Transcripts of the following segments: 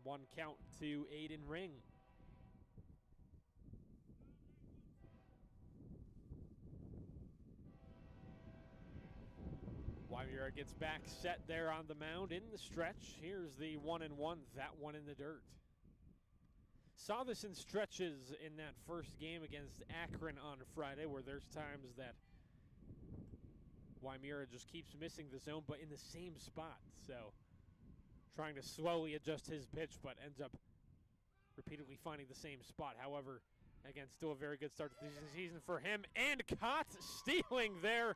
1 count to Aiden Ring. Waimura gets back set there on the mound in the stretch. Here's the 1-1, that one in the dirt. Saw this in stretches in that first game against Akron on Friday, where there's times that Waimura just keeps missing the zone, but in the same spot. So trying to slowly adjust his pitch, but ends up repeatedly finding the same spot. However, again, still a very good start to the season for him. And caught stealing there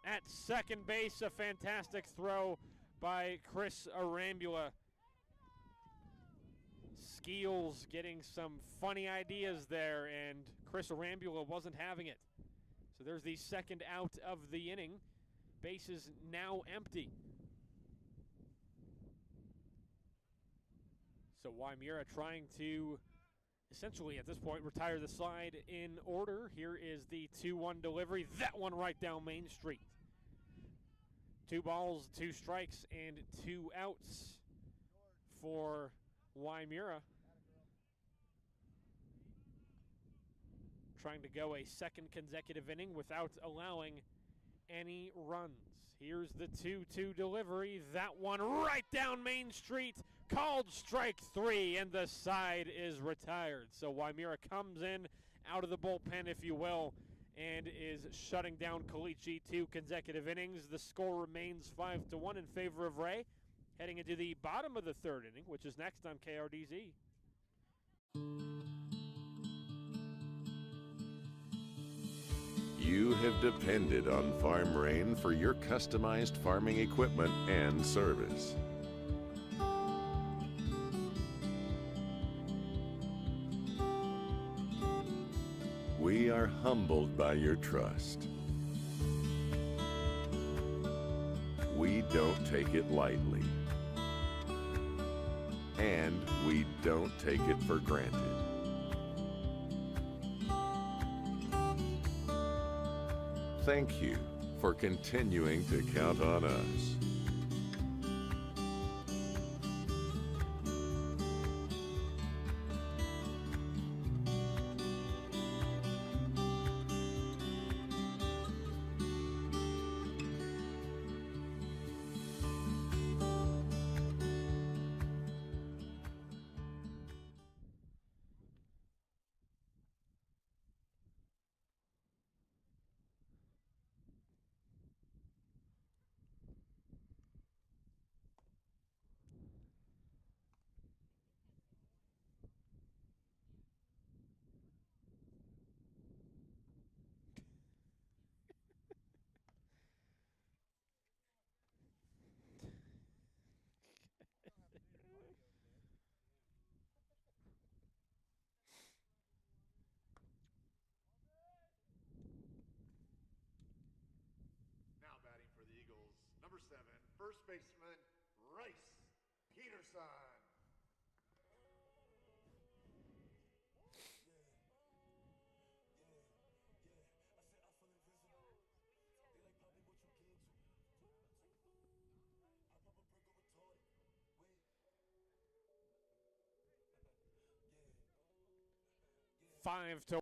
at second base. A fantastic throw by Chris Arambula. Skeels getting some funny ideas there, and Chris Arambula wasn't having it. So there's the second out of the inning. Base is now empty. So Waimura trying to essentially at this point retire the slide in order. Here is the 2-1 delivery. That one right down Main Street. 2 balls, 2 strikes, and 2 outs for Waimura. Trying to go a second consecutive inning without allowing any runs. Here's the 2-2 delivery. That one right down Main Street. Called strike 3, and the side is retired. So Waimura comes in out of the bullpen, if you will, and is shutting down Caliche 2 consecutive innings. The score remains 5-1 in favor of Wray, heading into the bottom of the 3rd inning, which is next on KRDZ. You have depended on Farm Rain for your customized farming equipment and service. We are humbled by your trust. We don't take it lightly. And we don't take it for granted. Thank you for continuing to count on us. Now batting for the Eagles, number 7, first baseman, Rice Peterson. Five to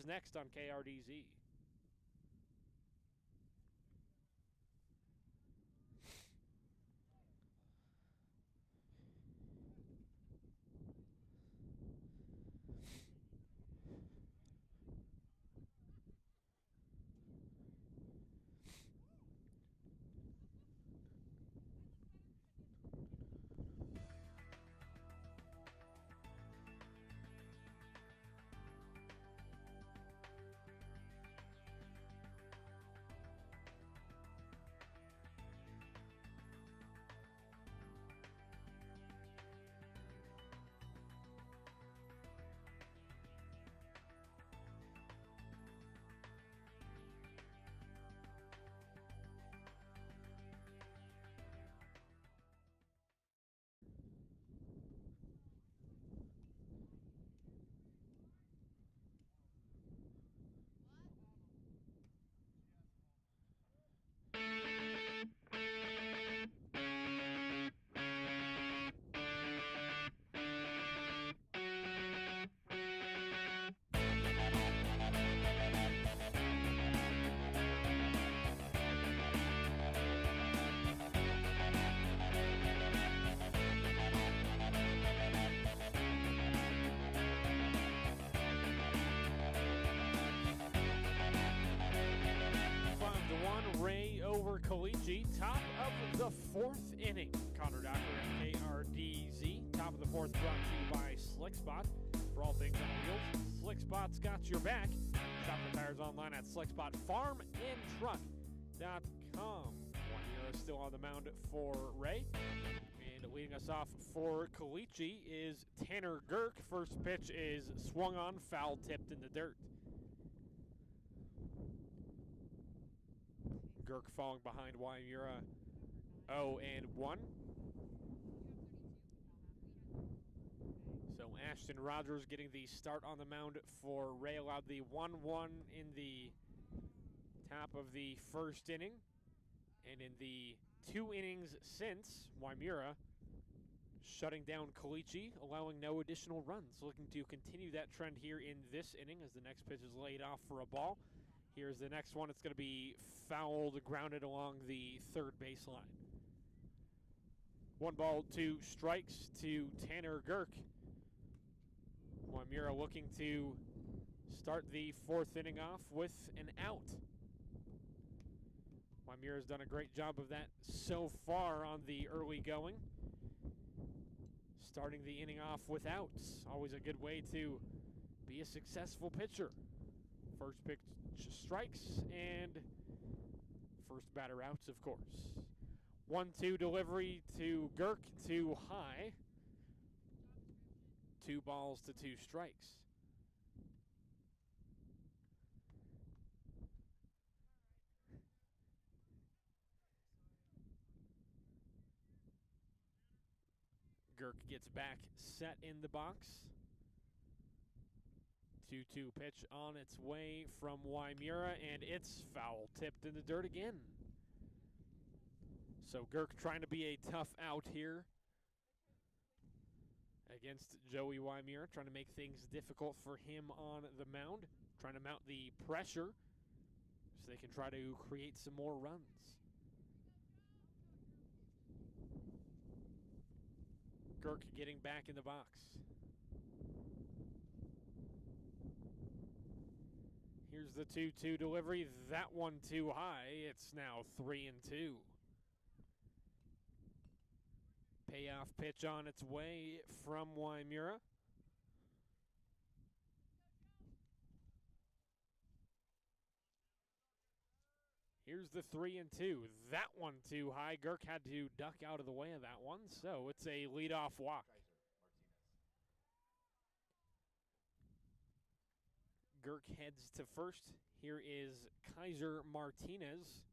next on KRDZ. Wray over Caliche, top of the fourth inning. Connor Docker at KRDZ. Top of the fourth brought to you by Slick Spot. For all things on wheels, Slick Spot's got your back. Shop the tires online at slickspotfarmandtruck.com. Juanito is still on the mound for Wray. And leading us off for Caliche is Tanner Girk. First pitch is swung on, foul tipped in the dirt. Girk falling behind Waimura 0-1. So Ashton Rogers getting the start on the mound for Wray, allowed the 1-1 in the top of the first inning. And in the 2 innings since, Waimura shutting down Caliche, allowing no additional runs. Looking to continue that trend here in this inning as the next pitch is laid off for a ball. Here's the next one. It's going to be fouled, grounded along the third baseline. 1 ball, 2 strikes to Tanner Girk. Waimura looking to start the fourth inning off with an out. Waimura's done a great job of that so far on the early going. Starting the inning off with outs. Always a good way to be a successful pitcher. First pitch strikes and first batter outs, of course. 1-2 delivery to Girk, too high. 2 balls to 2 strikes. Girk gets back set in the box. 2-2 pitch on its way from Waimura, and it's foul tipped in the dirt again. So Girk trying to be a tough out here against Joey Waimura, trying to make things difficult for him on the mound, trying to mount the pressure so they can try to create some more runs. Girk getting back in the box. Here's the 2-2 delivery. That one too high. It's now 3-2. Payoff pitch on its way from Waimura. Here's the 3-2. That one too high. Girk had to duck out of the way of that one, so it's a leadoff walk. Girk heads to first. Here is Kaiser Martinez.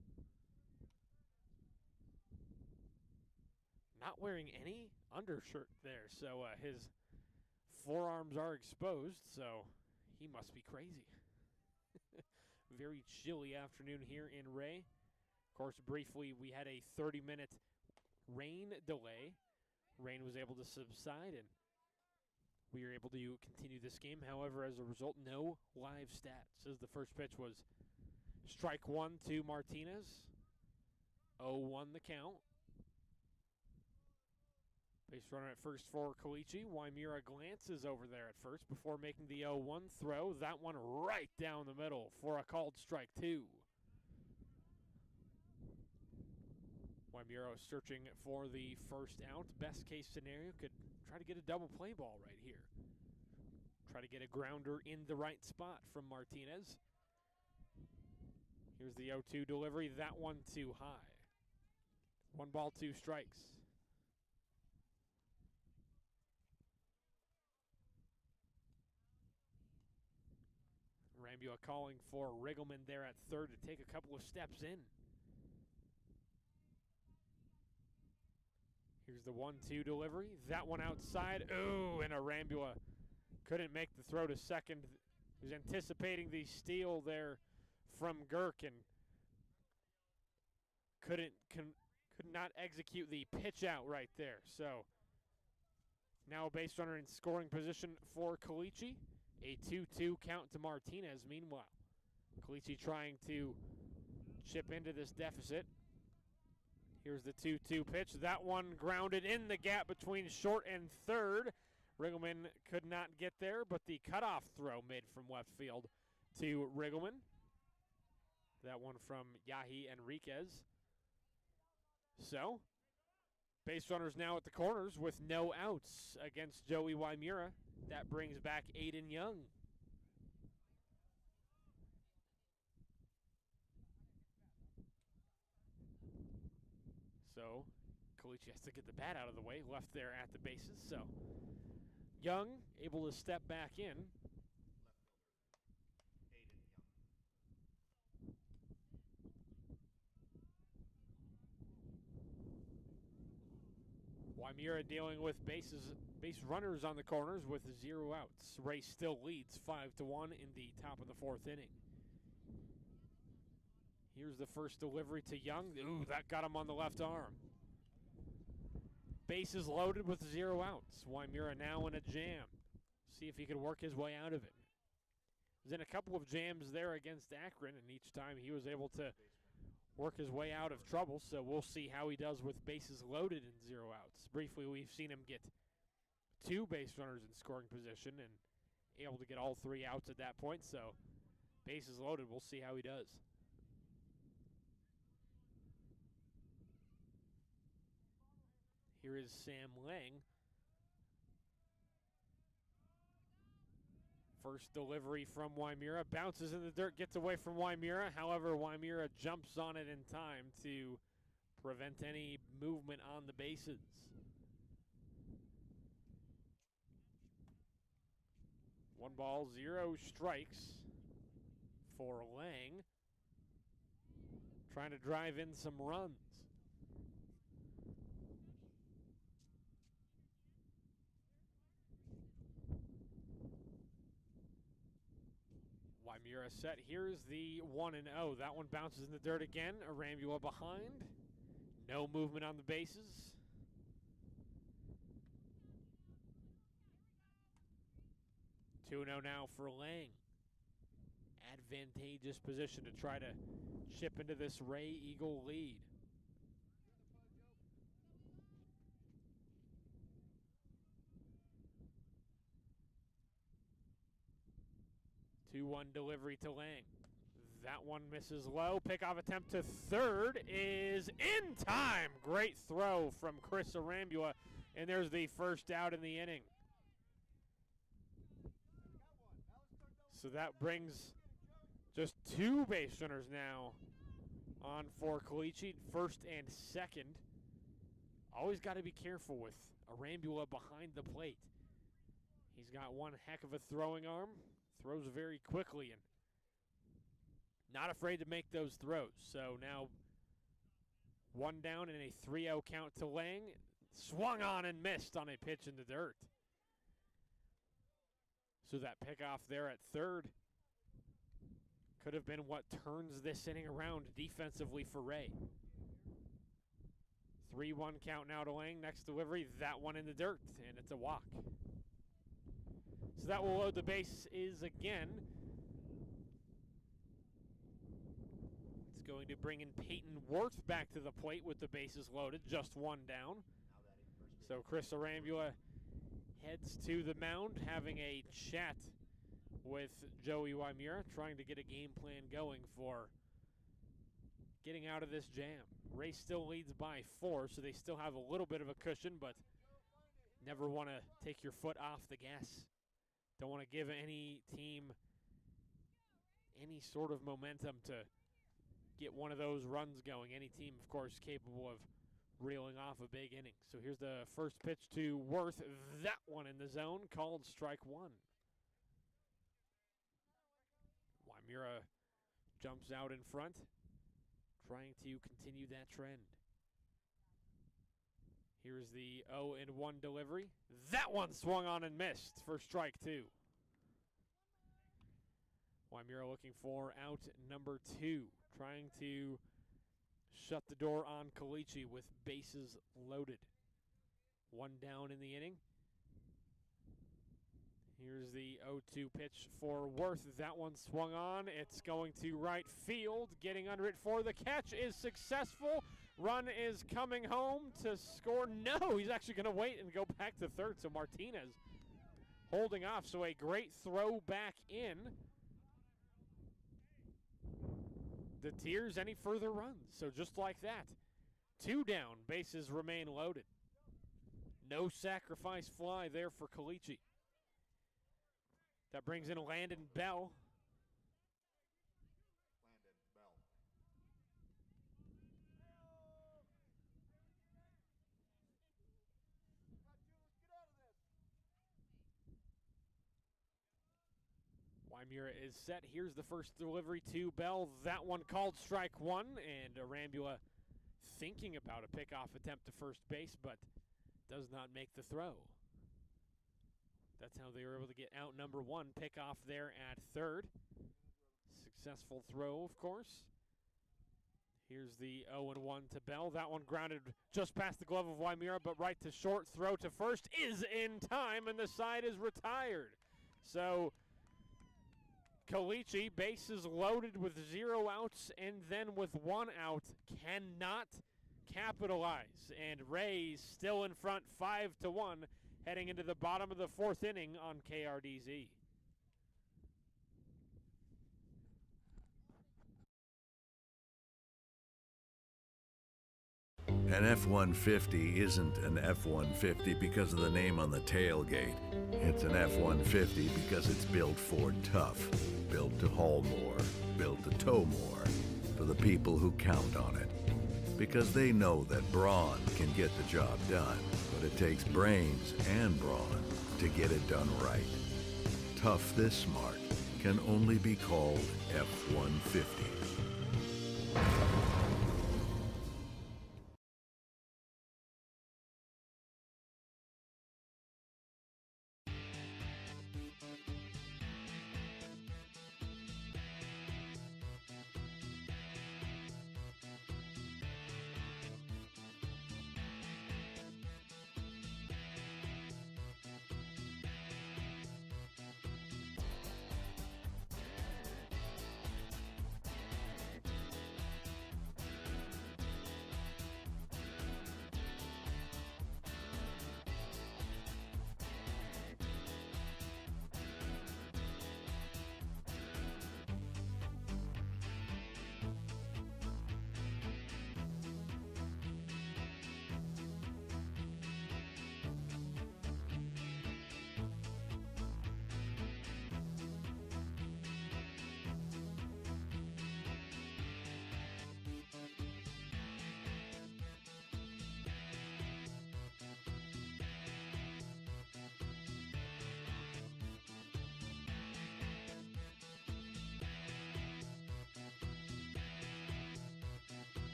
Not wearing any undershirt there, so his forearms are exposed, so he must be crazy. Very chilly afternoon here in Wray. Of course, briefly, we had a 30-minute rain delay. Rain was able to subside, and we were able to continue this game. However, as a result, no live stats, as the first pitch was strike one to Martinez. 0-1 the count. Base runner at first for Caliche. Wymira glances over there at first before making the 0-1 throw. That one right down the middle for a called strike two. Wymira searching for the first out. Best case scenario, could try to get a double play ball right here. Try to get a grounder in the right spot from Martinez. Here's the 0-2 delivery. That one too high. 1 ball, 2 strikes. Rambua calling for Riggleman there at third to take a couple of steps in. Here's the 1-2 delivery. That one outside. Ooh, and Rambua couldn't make the throw to second. He was anticipating the steal there from Girk and could not execute the pitch out right there. So now a base runner in scoring position for Caliche. A 2-2 count to Martinez. Meanwhile, Caliche trying to chip into this deficit. Here's the 2-2 pitch. That one grounded in the gap between short and third. Riggleman could not get there, but the cutoff throw made from left field to Riggleman. That one from Yahi Enriquez. So, base runners now at the corners with no outs against Joey Wymira. That brings back Aiden Young. So, Caliche has to get the bat out of the way, left there at the bases. So, Young able to step back in. Wymira dealing with base runners on the corners with 0 outs. Wray still leads 5-1 in the top of the 4th inning. Here's the first delivery to Young. Ooh, that got him on the left arm. Bases loaded with 0 outs. Wymira now in a jam. See if he can work his way out of it. He was in a couple of jams there against Akron, and each time he was able to work his way out of trouble, so we'll see how he does with bases loaded and 0 outs. Briefly, we've seen him get 2 base runners in scoring position and able to get all 3 outs at that point, so bases loaded, we'll see how he does. Here is Sam Lang. First delivery from Wymira. Bounces in the dirt, gets away from Wymira. However, Wymira jumps on it in time to prevent any movement on the bases. One ball, 0 strikes for Lang. Trying to drive in some runs. Wymira set. Here's the 1-0. That one bounces in the dirt again. Arambula behind. No movement on the bases. Two 2-0 now for Lang. Advantageous position to try to chip into this Wray Eagle lead. Two-one delivery to Lang. That one misses low. Pickoff attempt to third is in time. Great throw from Chris Arambula, and there's the first out in the inning. So that brings just 2 base runners now on for Caliche, first and second. Always got to be careful with Arambula behind the plate. He's got one heck of a throwing arm. Throws very quickly and not afraid to make those throws. So now 1 down and a 3-0 count to Lang. Swung on and missed on a pitch in the dirt. So that pickoff there at third could have been what turns this inning around defensively for Wray. 3-1 count now to Lang. Next delivery, that one in the dirt, and it's a walk. So that will load the bases again. It's going to bring in Peyton Worth back to the plate with the bases loaded, just one down. So Chris Arambula heads to the mound, having a chat with Joey Wymura, trying to get a game plan going for getting out of this jam. Wray still leads by 4, so they still have a little bit of a cushion, but never want to take your foot off the gas. Don't want to give any team any sort of momentum to get one of those runs going. Any team, of course, capable of reeling off a big inning. So here's the first pitch to Worth. That one in the zone, called strike 1. Wymura jumps out in front, trying to continue that trend. Here's the 0-1 delivery. That one swung on and missed for strike 2. Wymura looking for out number 2, trying to shut the door on Caliche with bases loaded. One down in the inning. Here's the 0-2 pitch for Worth. That one swung on. It's going to right field. Getting under it for the catch is successful. Run is coming home to score. No, he's actually going to wait and go back to third. So Martinez holding off. So a great throw back in. The Tiers any further runs. So just like that, 2 down, bases remain loaded. No sacrifice fly there for Caliche. That brings in Landon Bell. Wymura is set. Here's the first delivery to Bell. That one called strike 1, and Arambula thinking about a pickoff attempt to first base, but does not make the throw. That's how they were able to get out number 1. Pickoff there at third. Successful throw, of course. Here's the 0-1 to Bell. That one grounded just past the glove of Wymura, but right to short. Throw to first is in time, and the side is retired. So Caliche, bases loaded with 0 outs, and then with 1 out, cannot capitalize. And Wray still in front, 5-1, heading into the bottom of the 4th inning on KRDZ. An F-150 isn't an F-150 because of the name on the tailgate. It's an F-150 because it's built Ford tough, built to haul more, built to tow more, for the people who count on it. Because they know that brawn can get the job done, but it takes brains and brawn to get it done right. Tough this smart can only be called F-150.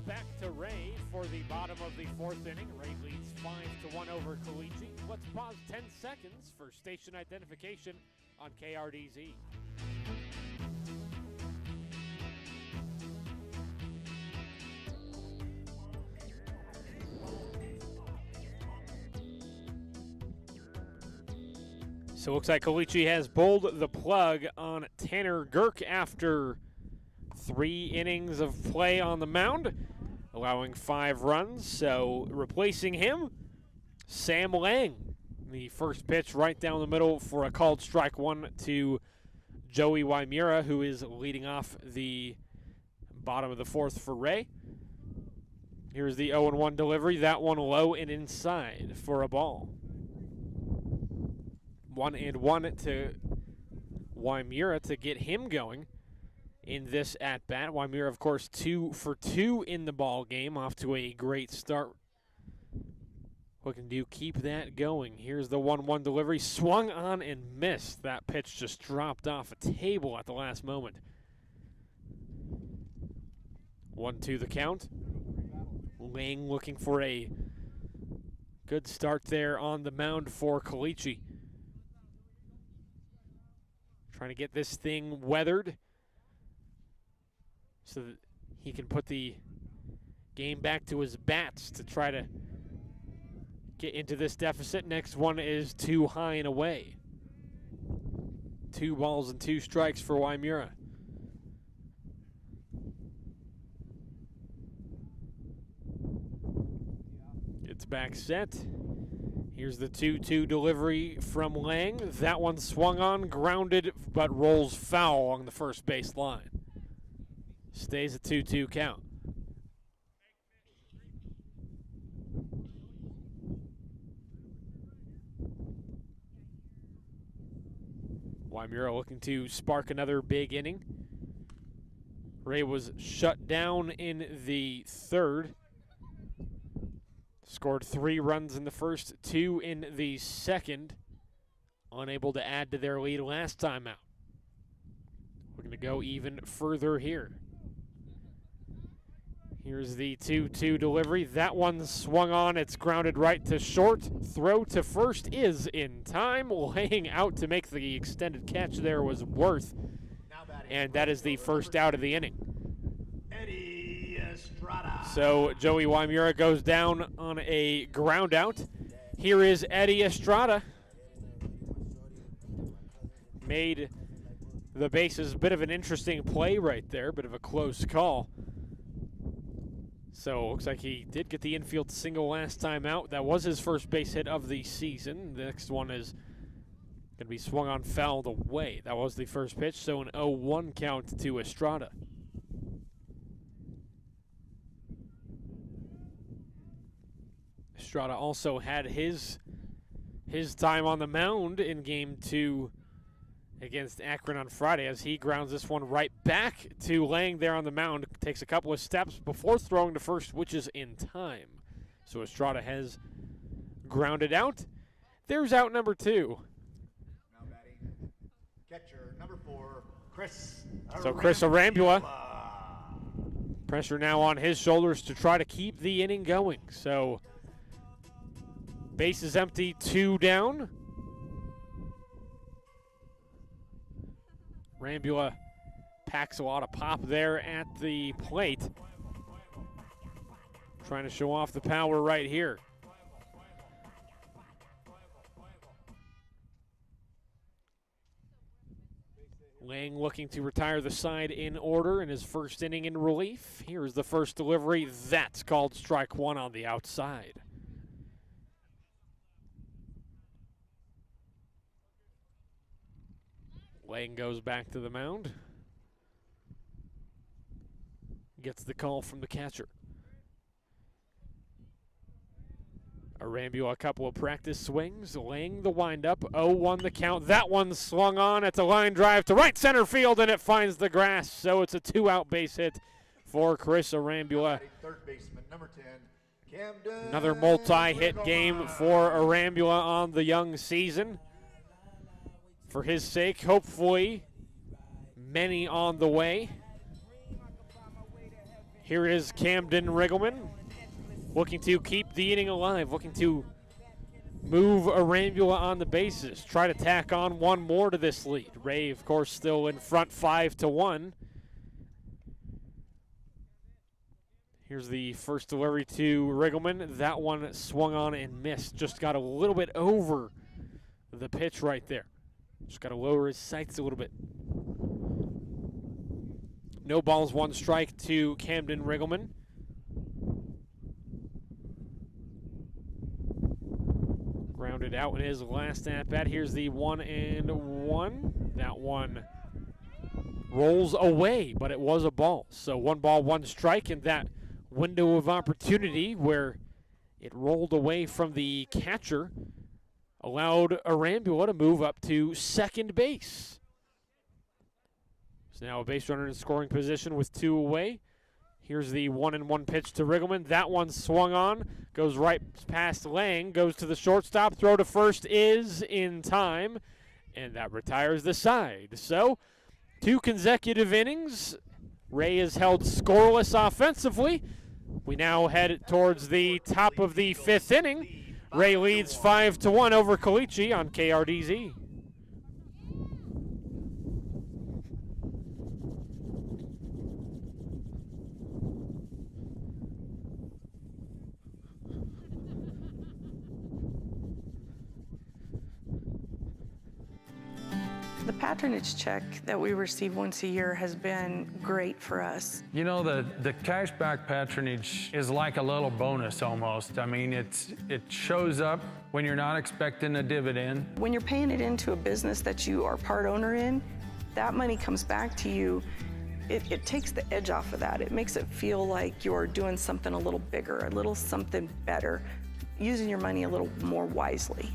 back to Wray for the bottom of the fourth inning. Wray leads 5-1 over Caliche. Let's pause 10 seconds for station identification on KRDZ. So it looks like Caliche has pulled the plug on Tanner Girk after 3 innings of play on the mound, allowing 5 runs. So replacing him, Sam Lang. The first pitch right down the middle for a called strike 1 to Joey Wymura, who is leading off the bottom of the fourth for Wray. Here's the 0-1 delivery. That one low and inside for a ball. 1-1 to Wymura to get him going in this at-bat. Wymura, of course, 2 for 2 in the ball game, off to a great start. Looking to keep that going. Here's the 1-1 delivery. Swung on and missed. That pitch just dropped off a table at the last moment. 1-2 the count. Lang looking for a good start there on the mound for Caliche. Trying to get this thing weathered so that he can put the game back to his bats to try to get into this deficit. Next one is too high and away. 2 balls and 2 strikes for Wymura. It's back set. Here's the 2-2 delivery from Lang. That one swung on, grounded, but rolls foul along the first base line. Stays a 2-2 count. Wymura looking to spark another big inning. Wray was shut down in the third. Scored 3 runs in the first, 2 in the second. Unable to add to their lead last time out. We're going to go even further here. Here's the 2-2 delivery. That one swung on. It's grounded right to short. Throw to first is in time. Laying out to make the extended catch there was Worth. And that is the first out of the inning. So Joey Wymura goes down on a ground out. Here is Eddie Estrada. Made the bases a bit of an interesting play right there, bit of a close call. So it looks like he did get the infield single last time out. That was his first base hit of the season. The next one is going to be swung on, fouled away. That was the first pitch, so an 0-1 count to Estrada. Estrada also had his time on the mound in Game 2 against Akron on Friday as he grounds this one right back to Lang there on the mound. Takes a couple of steps before throwing to first, which is in time. So Estrada has grounded out. There's out number 2. Now batting, catcher number 4, Chris. So Chris Arambula. Pressure now on his shoulders to try to keep the inning going. So base is empty, 2 down. Rambula packs a lot of pop there at the plate. Trying to show off the power right here. Lang looking to retire the side in order in his first inning in relief. Here's the first delivery. That's called strike 1 on the outside. Lang goes back to the mound. Gets the call from the catcher. Arambula, a couple of practice swings. Lang the windup. 0-1 the count. That one swung on. It's a line drive to right center field, and it finds the grass. So it's a 2-out base hit for Chris Arambula. Third baseman, number 10, Camden. Another multi-hit game for Arambula on the young season. For his sake, hopefully, many on the way. Here is Camden Riggleman looking to keep the inning alive, looking to move Arambula on the bases, try to tack on one more to this lead. Wray, of course, still in front 5-1. Here's the first delivery to Riggleman. That one swung on and missed. Just got a little bit over the pitch right there. Just got to lower his sights a little bit. No balls, one strike to Camden Riggleman. Grounded out in his last at-bat. Here's the 1-1. That one rolls away, but it was a ball. So 1 ball, 1 strike, and that window of opportunity where it rolled away from the catcher allowed Arambula to move up to second base. So now a base runner in scoring position with 2 away. Here's the 1-1 pitch to Riggleman. That one swung on, goes right past Lang, goes to the shortstop. Throw to first is in time, and that retires the side. So 2 consecutive innings. Wray is held scoreless offensively. We now head towards the top of the 5th inning. Wray leads 5-1 over Caliche on KRDZ. The patronage check that we receive once a year has been great for us. You know, the cashback patronage is like a little bonus almost. I mean, it shows up when you're not expecting a dividend. When you're paying it into a business that you are part owner in, that money comes back to you. It takes the edge off of that. It makes it feel like you're doing something a little bigger, a little something better, using your money a little more wisely.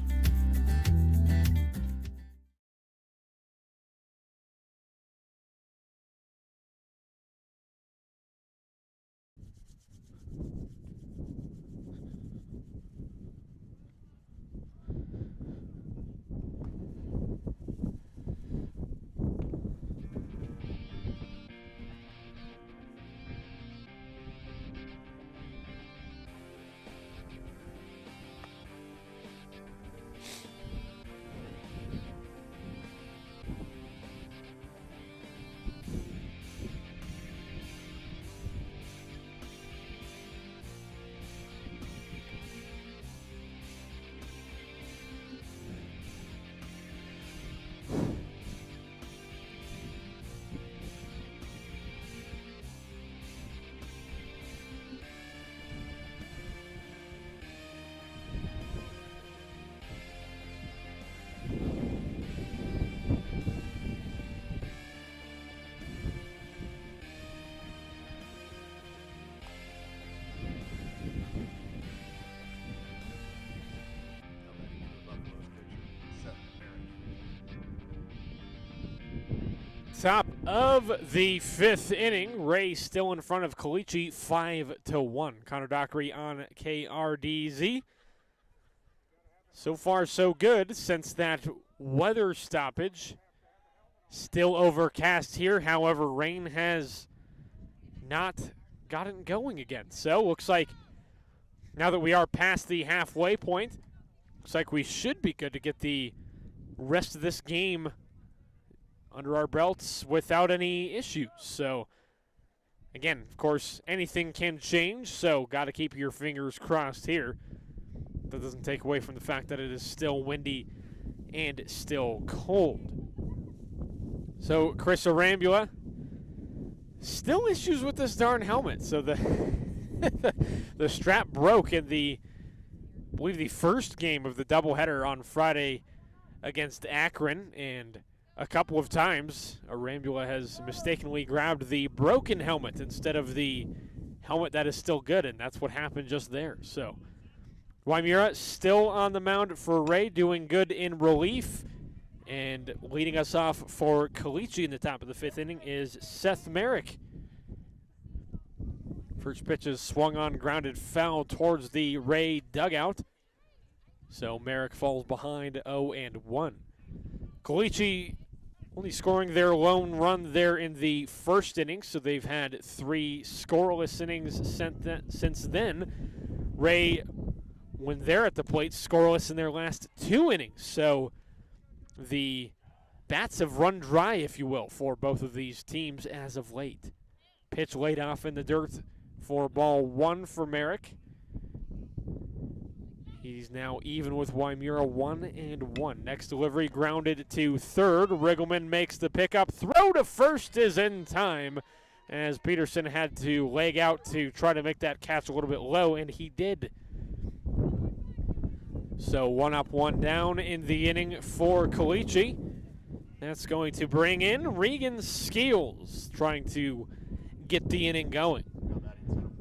Top of the 5th inning. Wray still in front of Caliche 5-1. Connor Dockery on KRDZ. So far, so good since that weather stoppage. Still overcast here. However, rain has not gotten going again. So, looks like now that we are past the halfway point, looks like we should be good to get the rest of this game under our belts without any issues. So, again, of course, anything can change, so got to keep your fingers crossed here. That doesn't take away from the fact that it is still windy and still cold. So, Chris Arambula, still issues with this darn helmet. So, the the strap broke in I believe the first game of the doubleheader on Friday against Akron, and a couple of times, Arambula has mistakenly grabbed the broken helmet instead of the helmet that is still good, and that's what happened just there. So, Waimura still on the mound for Wray, doing good in relief, and leading us off for Caliche in the top of the 5th inning is Seth Merrick. First pitch is swung on, grounded foul towards the Wray dugout. So Merrick falls behind 0-1. Caliche only scoring their lone run there in the first inning, so they've had 3 scoreless innings since then. Wray, when they're at the plate, scoreless in their last 2 innings. So the bats have run dry, if you will, for both of these teams as of late. Pitch laid off in the dirt for ball 1 for Merrick. He's now even with Wymura, 1-1. Next delivery grounded to third. Riggleman makes the pickup. Throw to first is in time, as Peterson had to leg out to try to make that catch a little bit low, and he did. So 1 up, 1 down in the inning for Caliche. That's going to bring in Regan Skeels, trying to get the inning going.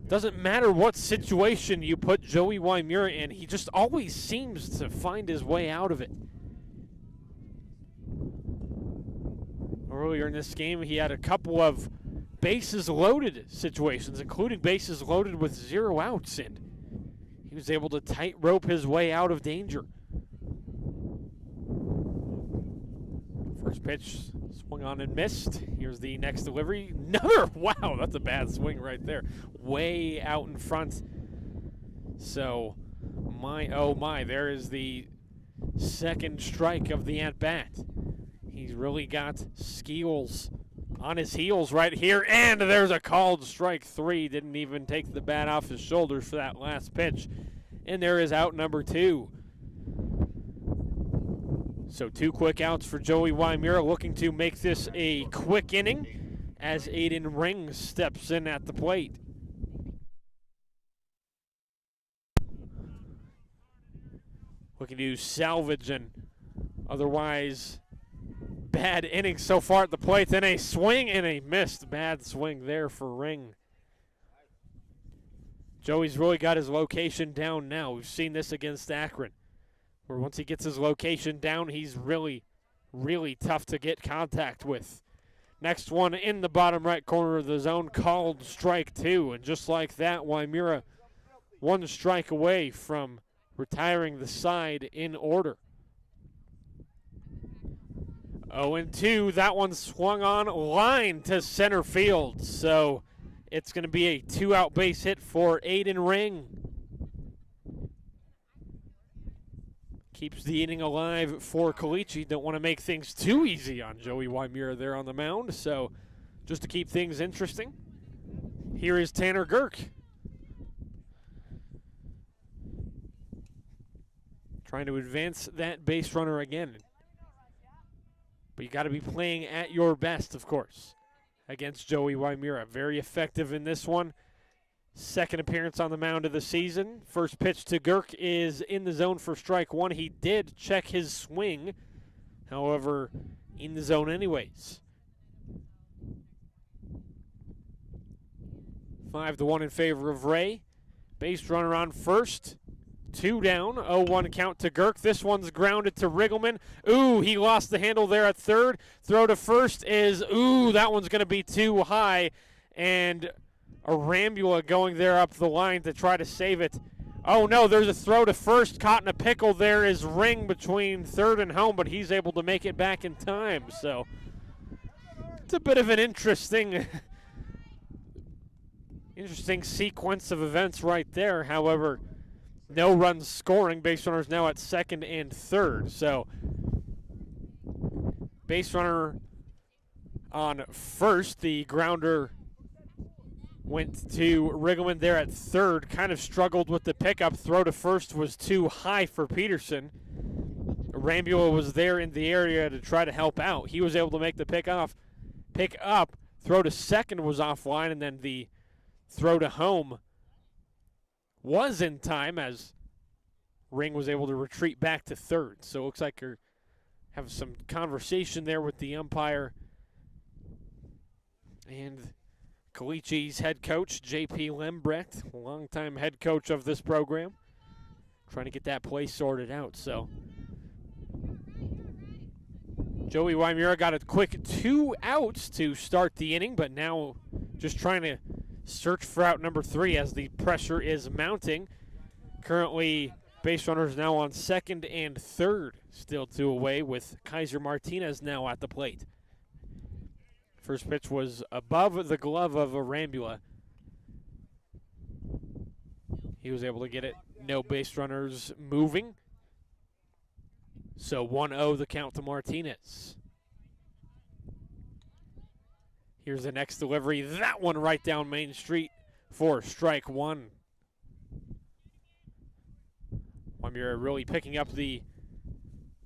Doesn't matter what situation you put Joey Wymura in, he just always seems to find his way out of it. Earlier in this game, he had a couple of bases loaded situations, including bases loaded with 0 outs, and he was able to tightrope his way out of danger. First pitch swung on and missed. Here's the next delivery. Another, wow, that's a bad swing right there. Way out in front. So, my, oh my, there is the second strike of the at-bat. He's really got Skeels on his heels right here, and there's a called strike 3. Didn't even take the bat off his shoulders for that last pitch. And there is out number 2. So 2 quick outs for Joey Wymura, looking to make this a quick inning as Aiden Ring steps in at the plate. Looking to salvage an otherwise bad inning so far at the plate. Then a swing and a missed. Bad swing there for Ring. Joey's really got his location down now. We've seen this against Akron, where once he gets his location down, he's really, really tough to get contact with. Next one in the bottom right corner of the zone, called strike 2. And just like that, Wymura 1 strike away from retiring the side in order. 0-2, that one swung on line to center field. So it's going to be a 2-out base hit for Aiden Ring. Keeps the inning alive for Caliche. Don't want to make things too easy on Joey Wymura there on the mound. So just to keep things interesting, here is Tanner Girk. Trying to advance that base runner again. But you got to be playing at your best, of course, against Joey Wymura. Very effective in this one. Second appearance on the mound of the season. First pitch to Girk is in the zone for strike 1. He did check his swing, however, in the zone anyways. 5-1 in favor of Wray. Base runner on first. 2 down, 0-1 count to Girk. This one's grounded to Riggleman. Ooh, he lost the handle there at third. Throw to first is, ooh, that one's going to be too high. And Arambula going there up the line to try to save it. Oh, no, there's a throw to first. Caught in a pickle there is Ring between third and home, but he's able to make it back in time. So it's a bit of an interesting sequence of events right there. However, no runs scoring. Base runners now at second and third. So base runner on first. The grounder went to Riggleman there at third. Kind of struggled with the pickup. Throw to first was too high for Peterson. Rambula was there in the area to try to help out. He was able to make the pick up. Throw to second was offline, and then the throw to home was in time as Ring was able to retreat back to third. So it looks like you're having some conversation there with the umpire and Caliche's head coach, J.P. Lembrecht, longtime head coach of this program, trying to get that play sorted out. So Joey Wymura got a quick 2 outs to start the inning, but now just trying to search for out number 3 as the pressure is mounting. Currently, base runners now on second and third. Still 2 away with Kaiser Martinez now at the plate. First pitch was above the glove of Arambula. He was able to get it. No base runners moving. So 1-0 the count to Martinez. Here's the next delivery. That one right down Main Street for strike one. Waimura really picking up the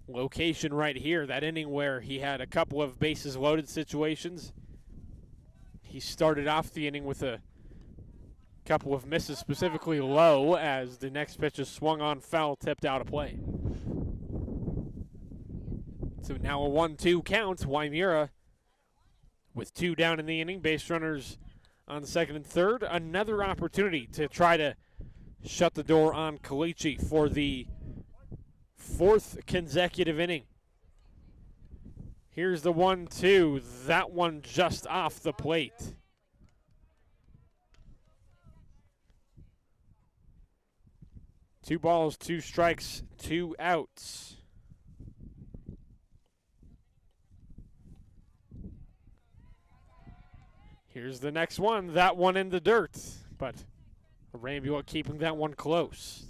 location right here. That inning where he had a couple of bases loaded situations. He started off the inning with a couple of misses, specifically low, as the next pitch is swung on foul, tipped out of play. So now a 1-2 count. Waimura with 2 down in the inning, base runners on second and third. Another opportunity to try to shut the door on Caliche for the 4th consecutive inning. Here's the 1-2. That one just off the plate. Two balls, 2 strikes, 2 outs. Here's the next one. That one in the dirt, but Arambula keeping that one close.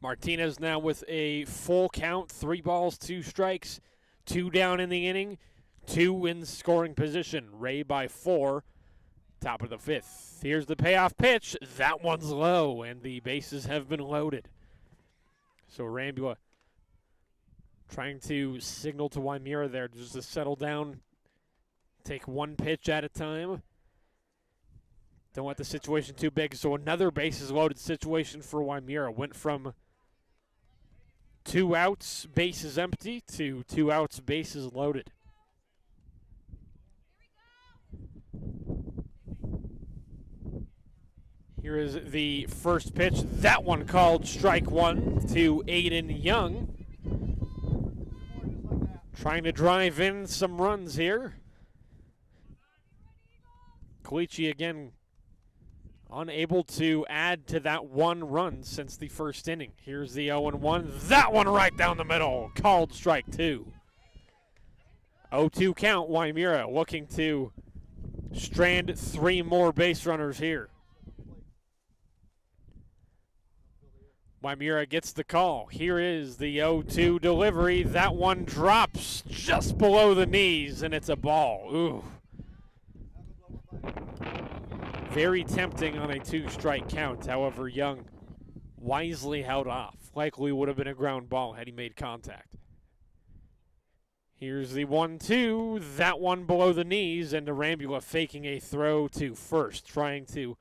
Martinez now with a full count, 3 balls, 2 strikes, 2 down in the inning, 2 in scoring position. Wray by 4, top of the 5th. Here's the payoff pitch. That one's low, and the bases have been loaded. So Arambula trying to signal to Waimura there just to settle down, take one pitch at a time. Don't want the situation too big. So another bases loaded situation for Waimura. Went from 2 outs, bases empty, to 2 outs, bases loaded. Here is the first pitch. That one called strike 1 to Aiden Young. Trying to drive in some runs here. Caliche again unable to add to that 1 run since the first inning. Here's the 0-1. That one right down the middle. Called strike 2. 0-2 count. Waimura looking to strand 3 more base runners here. Waimura gets the call. Here is the 0-2 delivery. That one drops just below the knees, and it's a ball. Ooh. Very tempting on a 2-strike count. However, Young wisely held off. Likely would have been a ground ball had he made contact. Here's the 1-2. That one below the knees, and Arambula faking a throw to first, trying to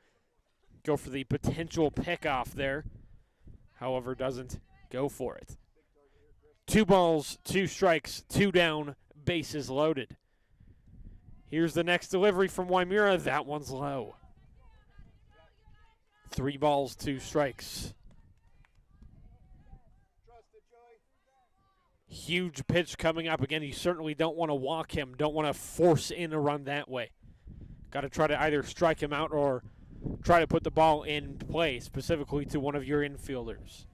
go for the potential pickoff there. However, doesn't go for it. 2 balls, 2 strikes, 2 down, bases loaded. Here's the next delivery from Waimura. That one's low. 3 balls, 2 strikes. Huge pitch coming up. Again, you certainly don't want to walk him. Don't want to force in a run that way. Got to try to either strike him out or try to put the ball in play, specifically to one of your infielders.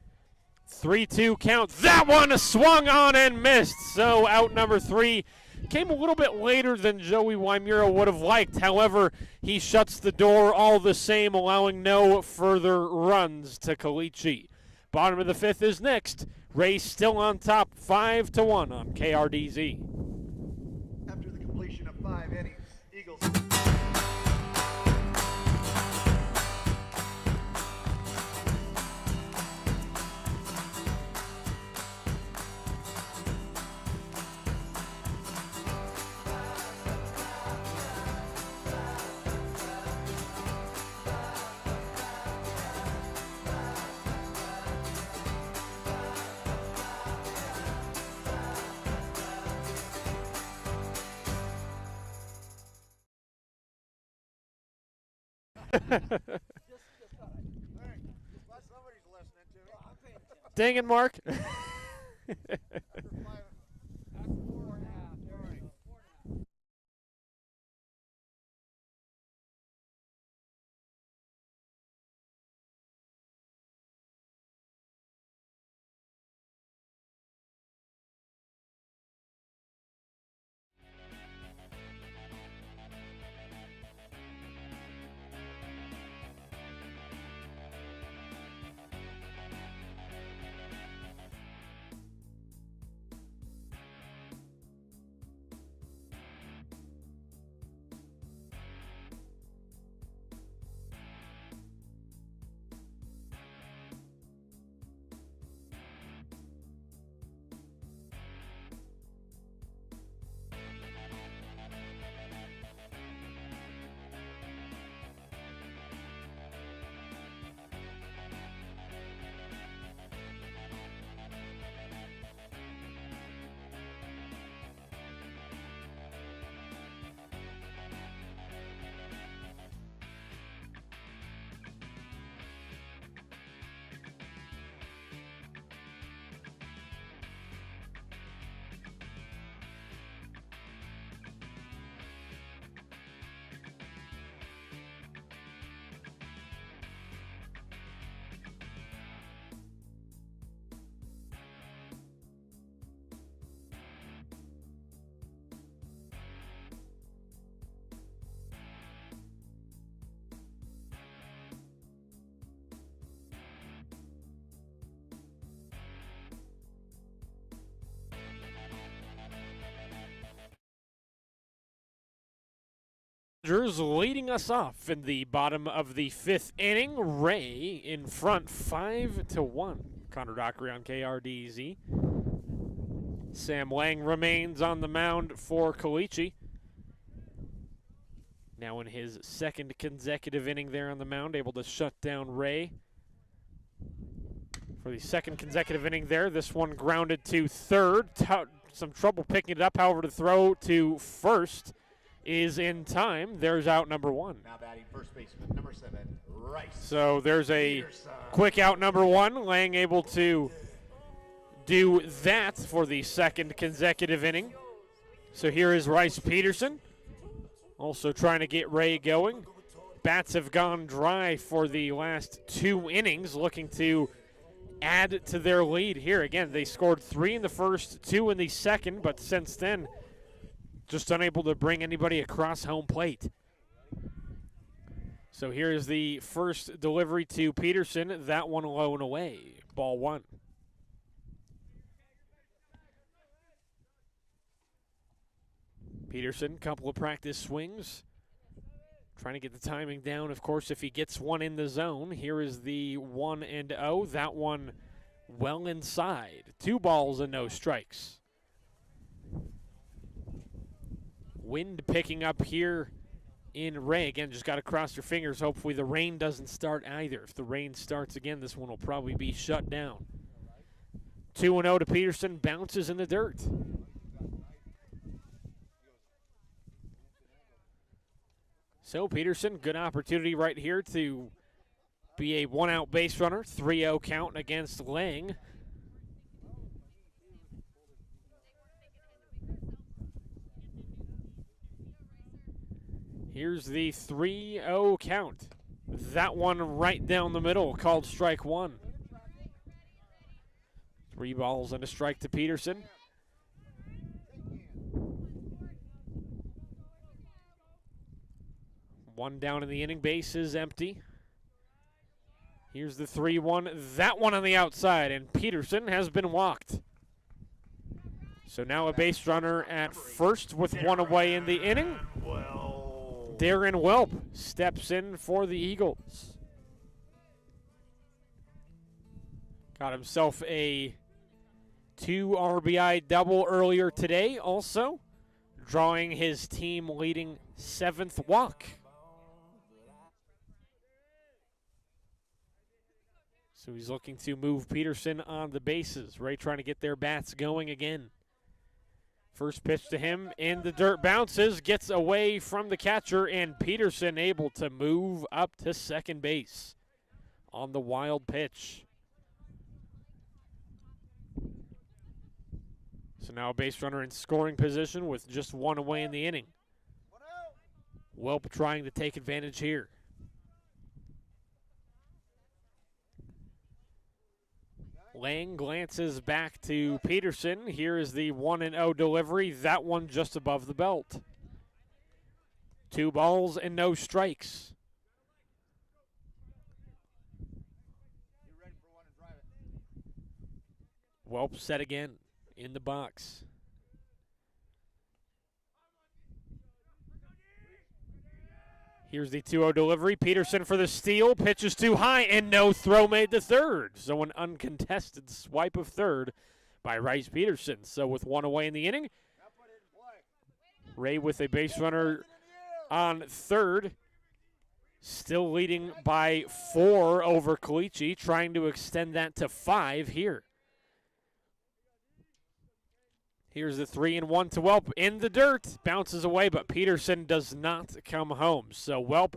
3-2 count. That one swung on and missed. So out number 3 came a little bit later than Joey Waimura would have liked. However, he shuts the door all the same, allowing no further runs to Caliche. Bottom of the 5th is next. Wray still on top, 5-1 on KRDZ. After the completion of 5 innings, Eagles. Dang it, Mark. Rangers leading us off in the bottom of the 5th inning. Wray in front 5-1. Connor Dockery on KRDZ. Sam Lang remains on the mound for Caliche. Now in his 2nd consecutive inning there on the mound, able to shut down Wray. For the 2nd consecutive inning there, this one grounded to 3rd. Some trouble picking it up, however, to throw to 1st is in time. There's out number 1. Now batting first baseman, number 7, Rice. So there's a Peterson. quick out number 1. Lang able to do that for the 2nd consecutive inning. So here is Rice Peterson, also trying to get Wray going. Bats have gone dry for the last 2 innings, looking to add to their lead here. Again, they scored 3 in the first, 2 in the second, but since then, just unable to bring anybody across home plate. So here's the first delivery to Peterson. That one low and away. Ball 1. Peterson, couple of practice swings. Trying to get the timing down, of course, if he gets one in the zone. Here is the 1-0. That one well inside. 2 balls and no strikes. Wind picking up here in Wray. Again, just got to cross your fingers. Hopefully the rain doesn't start either. If the rain starts again, this one will probably be shut down. 2-0 to Peterson. Bounces in the dirt. So Peterson, good opportunity right here to be a 1-out base runner. 3-0 count against Lang. Here's the 3-0 count. That one right down the middle, called strike 1. 3 balls and a strike to Peterson. One down in the inning, base is empty. Here's the 3-1. That one on the outside, and Peterson has been walked. So now a base runner at first with 1 away in the inning. Darren Welp steps in for the Eagles. Got himself a 2 RBI double earlier today, also drawing his team leading 7th walk. So he's looking to move Peterson on the bases. Wray trying to get their bats going again. First pitch to him in the dirt, bounces, gets away from the catcher, and Peterson able to move up to second base on the wild pitch. So now a base runner in scoring position with just 1 away in the inning. Welp trying to take advantage here. Lang glances back to Peterson. Here is the 1-0 delivery. That one just above the belt. 2 balls and no strikes. Welp set again in the box. Here's the 2-0 delivery. Peterson for the steal. Pitches too high, and no throw made to third. So an uncontested swipe of third by Rice Peterson. So with 1 away in the inning, Wray with a base runner on third. Still leading by 4 over Caliche, trying to extend that to 5 here. Here's the 3-1 to Welp in the dirt. Bounces away, but Peterson does not come home. So Welp,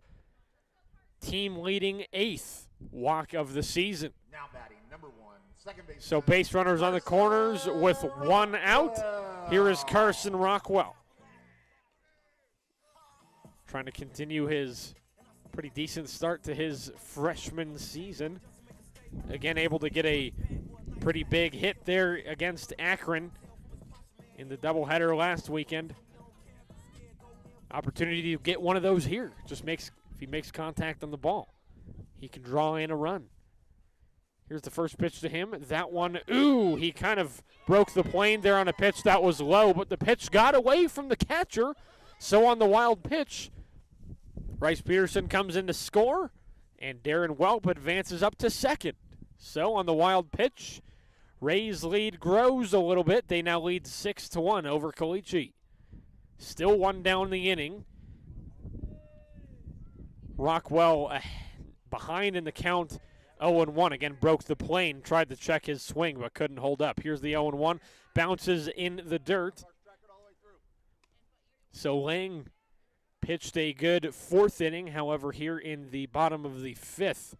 team leading 8th walk of the season. Now batting number 1, second base. So base runners on the corners with 1 out. Here is Carson Rockwell. Trying to continue his pretty decent start to his freshman season. Again, able to get a pretty big hit there against Akron in the doubleheader last weekend. Opportunity to get one of those here. Just if he makes contact on the ball, he can draw in a run. Here's the first pitch to him. That one, he kind of broke the plane there on a pitch that was low, but the pitch got away from the catcher. So on the wild pitch, Rice Peterson comes in to score, and Darren Welp advances up to second. So on the wild pitch, Ray's lead grows a little bit. They now lead 6-1 over Caliche. Still one down the inning. Rockwell behind in the count, 0-1. Again, broke the plane, tried to check his swing, but couldn't hold up. Here's the 0-1. Bounces in the dirt. So Lang pitched a good fourth inning. However, here in the bottom of the fifth,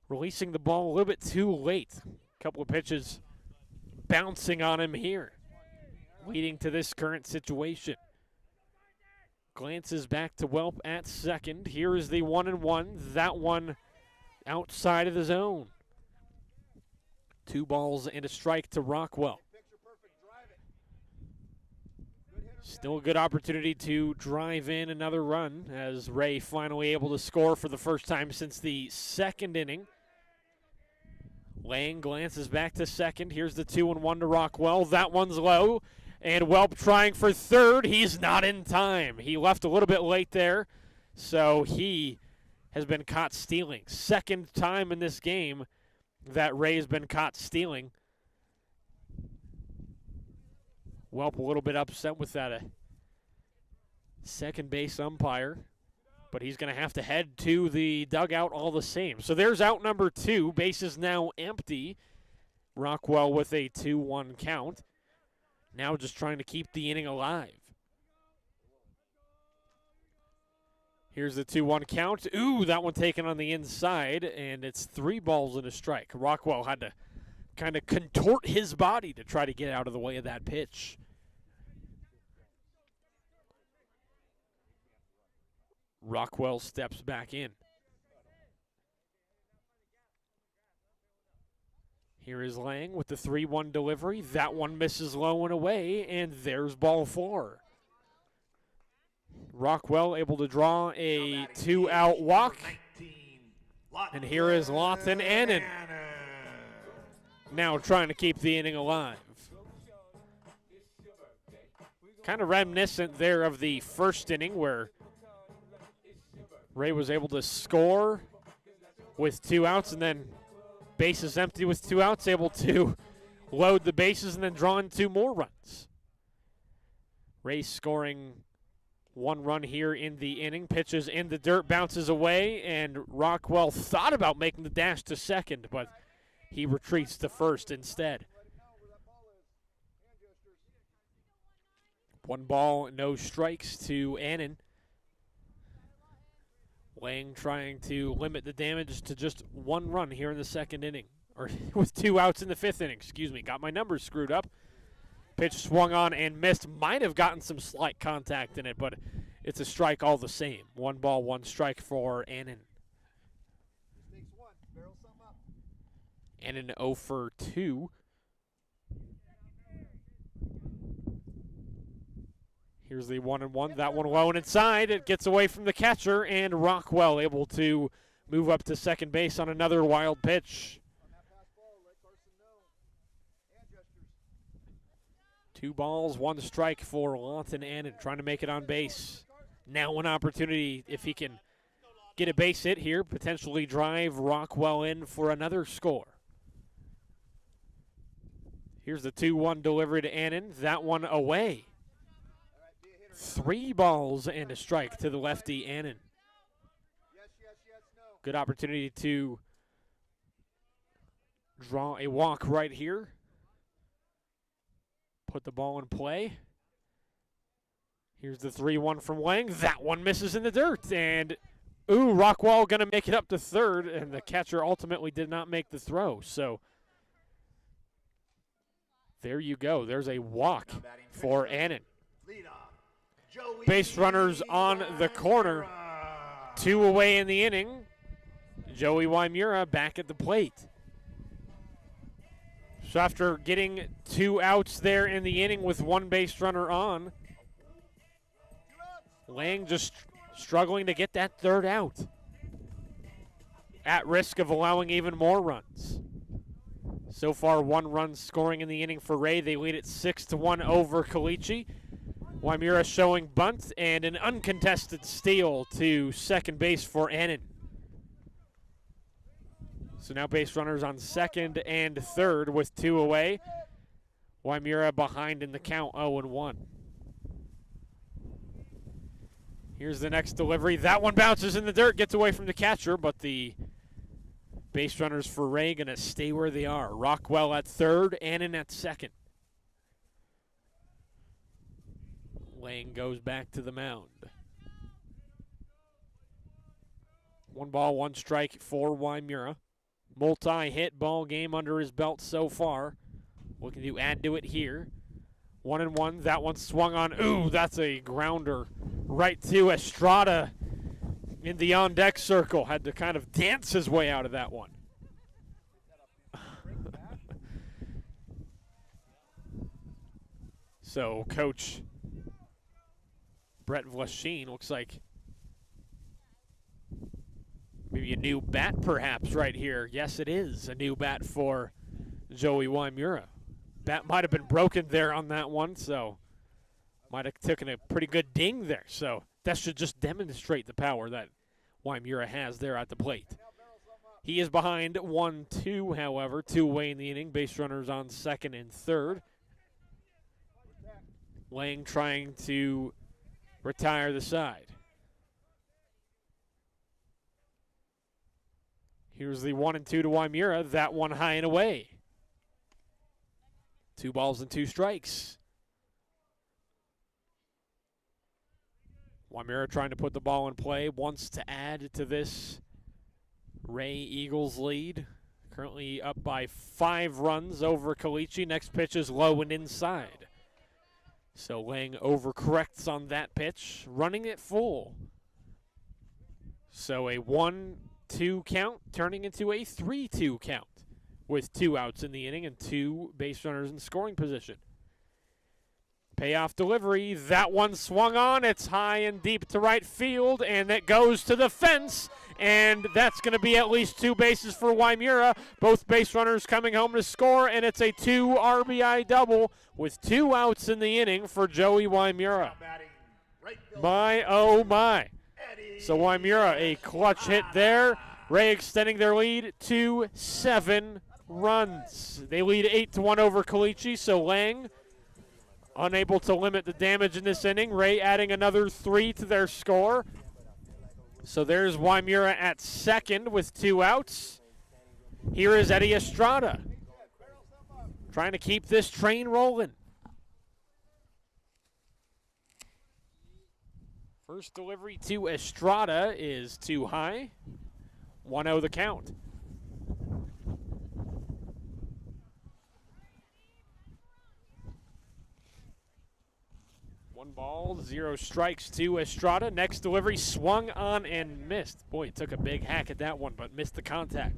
releasing the ball a little bit too late. A couple of pitches bouncing on him here, leading to this current situation. Glances back to Welp at second. Here is the 1-1. That one outside of the zone. 2 balls and a strike to Rockwell. Still a good opportunity to drive in another run as Wray finally able to score for the first time since the second inning. Lang glances back to second. Here's the 2-1 to Rockwell. That one's low. And Welp trying for third. He's not in time. He left a little bit late there, so he has been caught stealing. Second time in this game that Ray has been caught stealing. Welp a little bit upset with that second base umpire, but he's going to have to head to the dugout all the same. So there's out number 2. Base is now empty. Rockwell with a 2-1 count. Now just trying to keep the inning alive. Here's the 2-1 count. Ooh, that one taken on the inside, and it's 3 balls and a strike. Rockwell had to kind of contort his body to try to get out of the way of that pitch. Rockwell steps back in. Here is Lang with the 3-1 delivery. That one misses low and away, and there's ball 4. Rockwell able to draw a 2-out walk. And here is Lawton Annan now trying to keep the inning alive. Kind of reminiscent there of the first inning where Wray was able to score with 2 outs and then bases empty with 2 outs, able to load the bases and then draw in 2 more runs. Wray scoring 1 run here in the inning. Pitches in the dirt, bounces away, and Rockwell thought about making the dash to second, but he retreats to first instead. 1 ball, no strikes to Annan. Lang trying to limit the damage to just 1 run here in the second inning. Or with 2 outs in the 5th inning, excuse me. Got my numbers screwed up. Pitch swung on and missed. Might have gotten some slight contact in it, but it's a strike all the same. 1 ball, 1 strike for Annan. Annan 0 for 2. Here's the 1-1. That one low and inside. It gets away from the catcher, and Rockwell able to move up to second base on another wild pitch. 2 balls, 1 strike for Lawton Annan, trying to make it on base. Now an opportunity, if he can get a base hit here, potentially drive Rockwell in for another score. Here's the 2-1 delivery to Annan. That one away. 3 balls and a strike to the lefty, Annan. Good opportunity to draw a walk right here. Put the ball in play. Here's the 3-1 from Lang. That one misses in the dirt. And, Rockwell going to make it up to third, and the catcher ultimately did not make the throw. So, there you go. There's a walk for Annan. Base runners on the corner. 2 away in the inning. Joey Wymura back at the plate. So after getting 2 outs there in the inning with 1 base runner on, Lang just struggling to get that 3rd out. At risk of allowing even more runs. So far, 1 run scoring in the inning for Wray. They lead it 6-1 over Caliche. Wymira showing bunt and an uncontested steal to second base for Annan. So now base runners on second and third with 2 away. Wymira behind in the count, 0-1. Here's the next delivery. That one bounces in the dirt, gets away from the catcher, but the base runners for Wray going to stay where they are. Rockwell at third, Annan at second. Lang goes back to the mound. 1 ball, 1 strike for Wymira. Multi-hit ball game under his belt so far. Looking to add to it here. 1-1. That one swung on. Ooh, that's a grounder right to Estrada in the on-deck circle. Had to kind of dance his way out of that one. So, Coach Brett Vlashine looks like maybe a new bat perhaps right here. Yes, it is a new bat for Joey Wymira. Bat might have been broken there on that one, so might have taken a pretty good ding there. So that should just demonstrate the power that Wymira has there at the plate. He is behind 1-2, however, 2 away in the inning. Base runners on second and third. Lang trying to retire the side. Here's the 1-2 to Wymira. That one high and away. 2 balls and 2 strikes. Wymira trying to put the ball in play. Wants to add to this Wray Eagles lead. Currently up by 5 runs over Caliche. Next pitch is low and inside. So Lang overcorrects on that pitch, running it full. So a 1-2 count turning into a 3-2 count with 2 outs in the inning and 2 base runners in scoring position. Payoff delivery. That one swung on. It's high and deep to right field, and it goes to the fence. And that's going to be at least 2 bases for Wymira. Both base runners coming home to score, and it's a 2 RBI double with 2 outs in the inning for Joey Wymira. My, oh my. So Wymira, a clutch hit there. Wray extending their lead to 7 runs. They lead 8-1 over Caliche, so Lang unable to limit the damage in this inning. Wray adding another 3 to their score. So there's Wymira at second with 2 outs. Here is Eddie Estrada trying to keep this train rolling. First delivery to Estrada is too high. 1-0 the count. One ball, 0 strikes to Estrada. Next delivery swung on and missed. Boy, it took a big hack at that one, but missed the contact.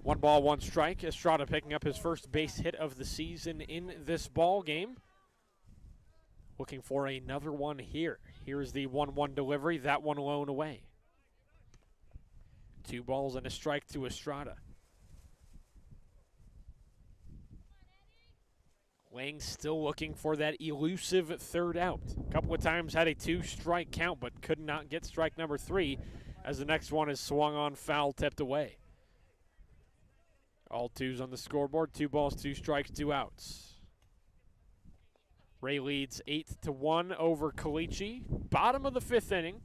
1 ball, 1 strike. Estrada picking up his first base hit of the season in this ball game. Looking for another one here. Here's the 1-1 delivery. That one alone away. 2 balls and a strike to Estrada. Lang still looking for that elusive 3rd out. A couple of times had a 2-strike count, but could not get strike number 3 as the next one is swung on, foul, tipped away. All 2s on the scoreboard. 2 balls, 2 strikes, 2 outs. Wray leads 8-1 over Caliche. Bottom of the 5th inning.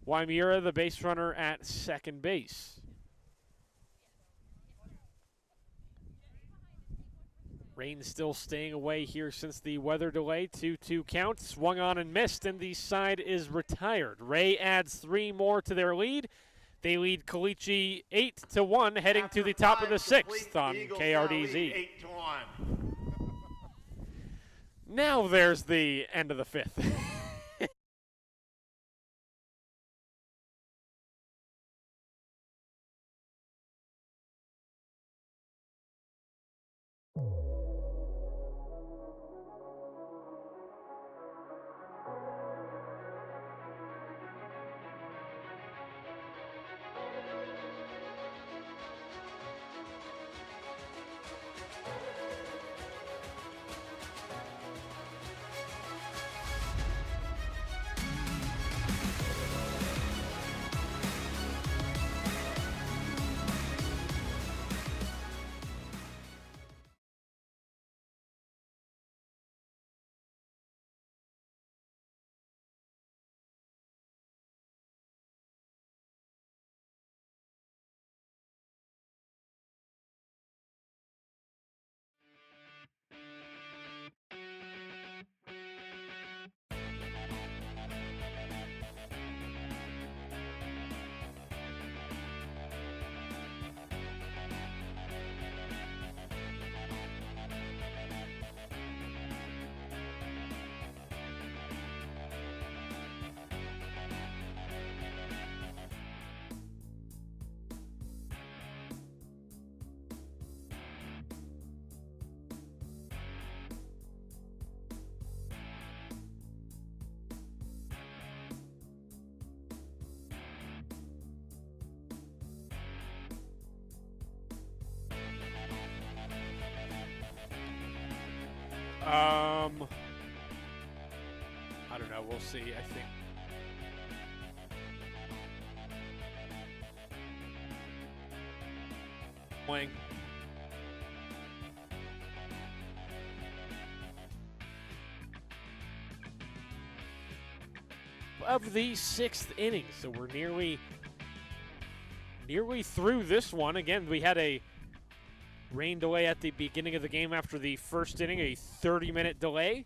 Wymira, the base runner, at second base. Rain still staying away here since the weather delay. 2-2 count. Swung on and missed, and the side is retired. Wray adds 3 more to their lead. They lead Caliche 8-1, heading to the top of the 6th on KRDZ. Now there's the end of the 5th. I don't know. We'll see, I think. Playing. Of the 6th inning, so we're nearly through this one. Again, we had a rain delay at the beginning of the game after the first inning, a 30-minute delay.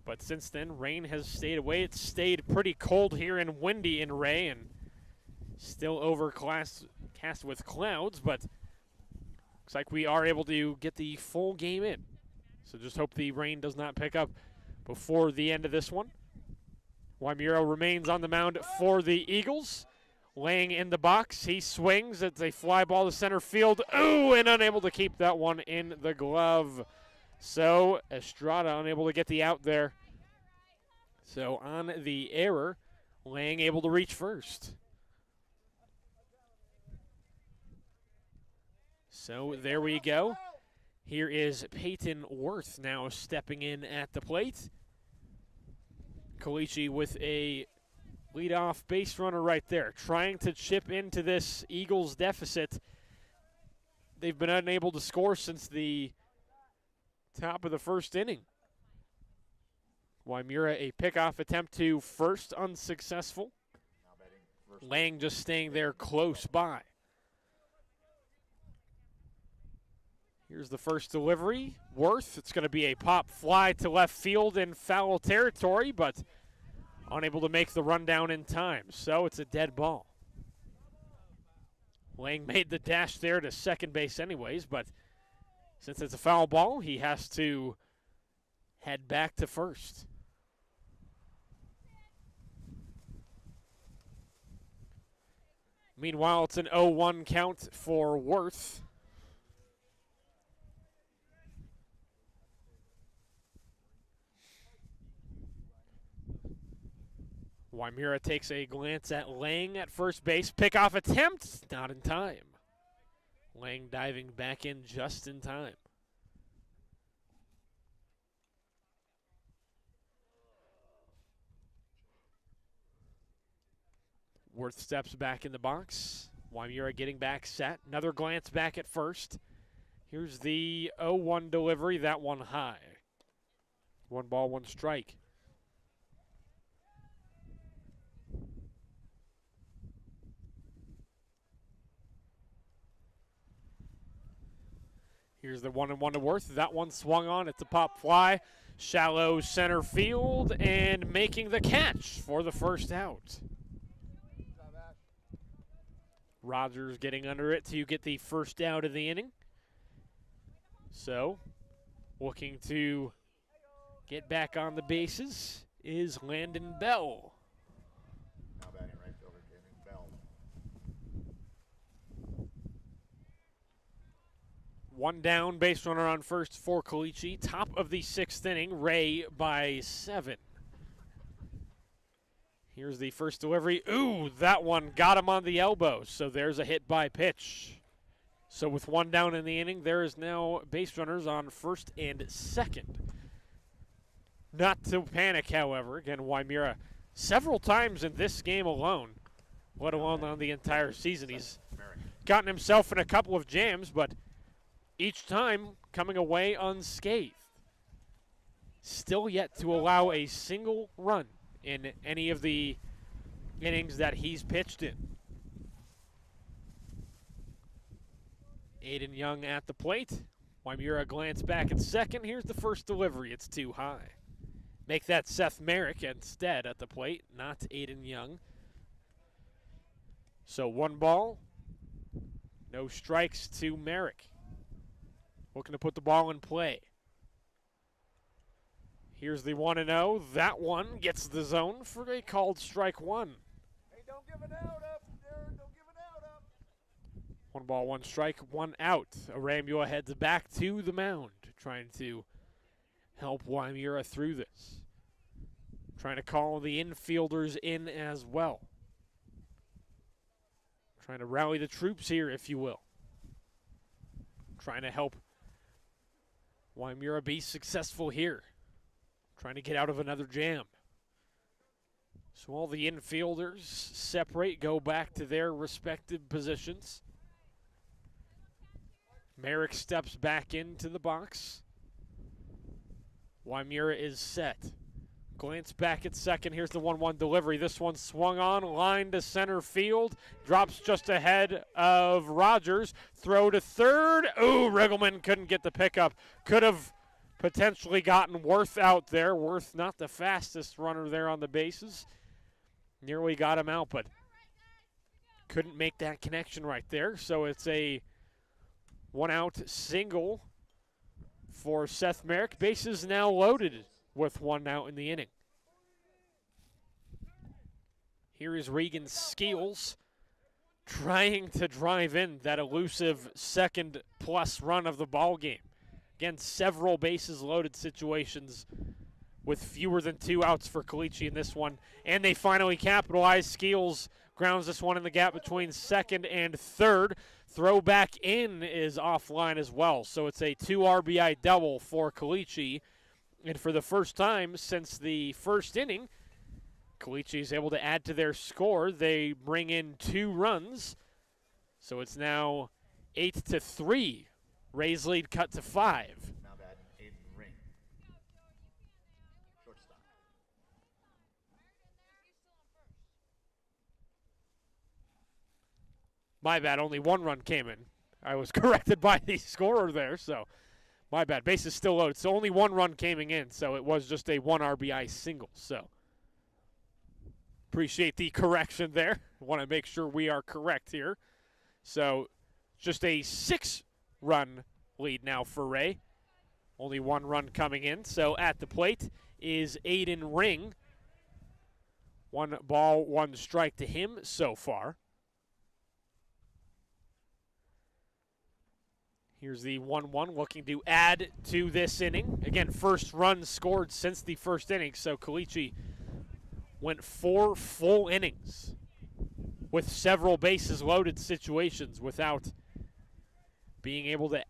But since then, rain has stayed away. It's stayed pretty cold here and windy in Wray, and still overcast with clouds, but looks like we are able to get the full game in. So just hope the rain does not pick up before the end of this one. Wymura remains on the mound for the Eagles. Laying in the box, he swings. It's a fly ball to center field. Ooh, and unable to keep that one in the glove. So Estrada unable to get the out there. So on the error, Lang able to reach first. So there we go. Here is Peyton Worth now stepping in at the plate. Caliche with a leadoff base runner right there, trying to chip into this Eagles deficit. They've been unable to score since the top of the first inning. Wymura, a pickoff attempt to first, unsuccessful. Lang just staying there close by. Here's the first delivery. Worth, it's going to be a pop fly to left field in foul territory, but unable to make the run down in time. So it's a dead ball. Lang made the dash there to second base anyways, but since it's a foul ball, he has to head back to first. Meanwhile, it's an 0-1 count for Worth. Wymura takes a glance at Lang at first base. Pickoff attempt, not in time. Lang diving back in just in time. Worth steps back in the box. Wymura getting back set. Another glance back at first. Here's the 0-1 delivery, that one high. 1 ball, 1 strike. Here's the 1-1 to Worth. That one swung on. It's a pop fly. Shallow center field and making the catch for the first out. Rogers getting under it to get the first out of the inning. So, looking to get back on the bases is Landon Bell. Now batting right fielder, Landon Bell. 1 down, base runner on first for Caliche. Top of the 6th inning, Wray by 7. Here's the first delivery. Ooh, that one got him on the elbow, so there's a hit by pitch. So with 1 down in the inning, there is now base runners on first and second. Not to panic, however. Again, Wymura several times in this game alone, let alone on the entire season. He's gotten himself in a couple of jams, but each time coming away unscathed. Still yet to allow a single run in any of the innings that he's pitched in. Aiden Young at the plate. Wymura glance back at second. Here's the first delivery. It's too high. Make that Seth Merrick instead at the plate, not Aiden Young. So 1 ball, no strikes to Merrick. Looking to put the ball in play. Here's the 1-0. That one gets the zone for a called strike 1. Hey, don't give it out up there. Don't give it out up. 1 ball, 1 strike, 1 out. Arambula heads back to the mound, trying to help Wymura through this. Trying to call the infielders in as well. Trying to rally the troops here, if you will. Trying to help Waimura be successful here, trying to get out of another jam. So all the infielders separate, go back to their respective positions. Merrick steps back into the box. Waimura is set. Glance back at second. Here's the 1-1 delivery. This one swung on, line to center field. Drops just ahead of Rogers. Throw to third. Ooh, Riggleman couldn't get the pickup. Could have potentially gotten Worth out there. Worth not the fastest runner there on the bases. Nearly got him out, but couldn't make that connection right there. So it's a one-out single for Seth Merrick. Bases now loaded with one out in the inning. Here is Regan Skeels trying to drive in that elusive second-plus run of the ball game. Again, several bases loaded situations with fewer than 2 outs for Caliche in this one. And they finally capitalize. Skeels grounds this one in the gap between second and third. Throw back in is offline as well. So it's a 2 RBI double for Caliche. And for the first time since the first inning, Caliche is able to add to their score. They bring in 2 runs. So it's now 8-3. Ray's lead cut to 5. Now batting Aiden Ring. Shortstop. My bad, only 1 run came in. I was corrected by the scorer there, so my bad. Base is still loaded, so only 1 run came in, so it was just a 1 RBI single. So appreciate the correction there. Want to make sure we are correct here. So just a 6-run lead now for Ray. Only 1 run coming in. So at the plate is Aiden Ring. 1 ball, 1 strike to him so far. Here's the 1-1 looking to add to this inning. Again, first run scored since the first inning, so Caliche went 4 full innings with several bases loaded situations without being able to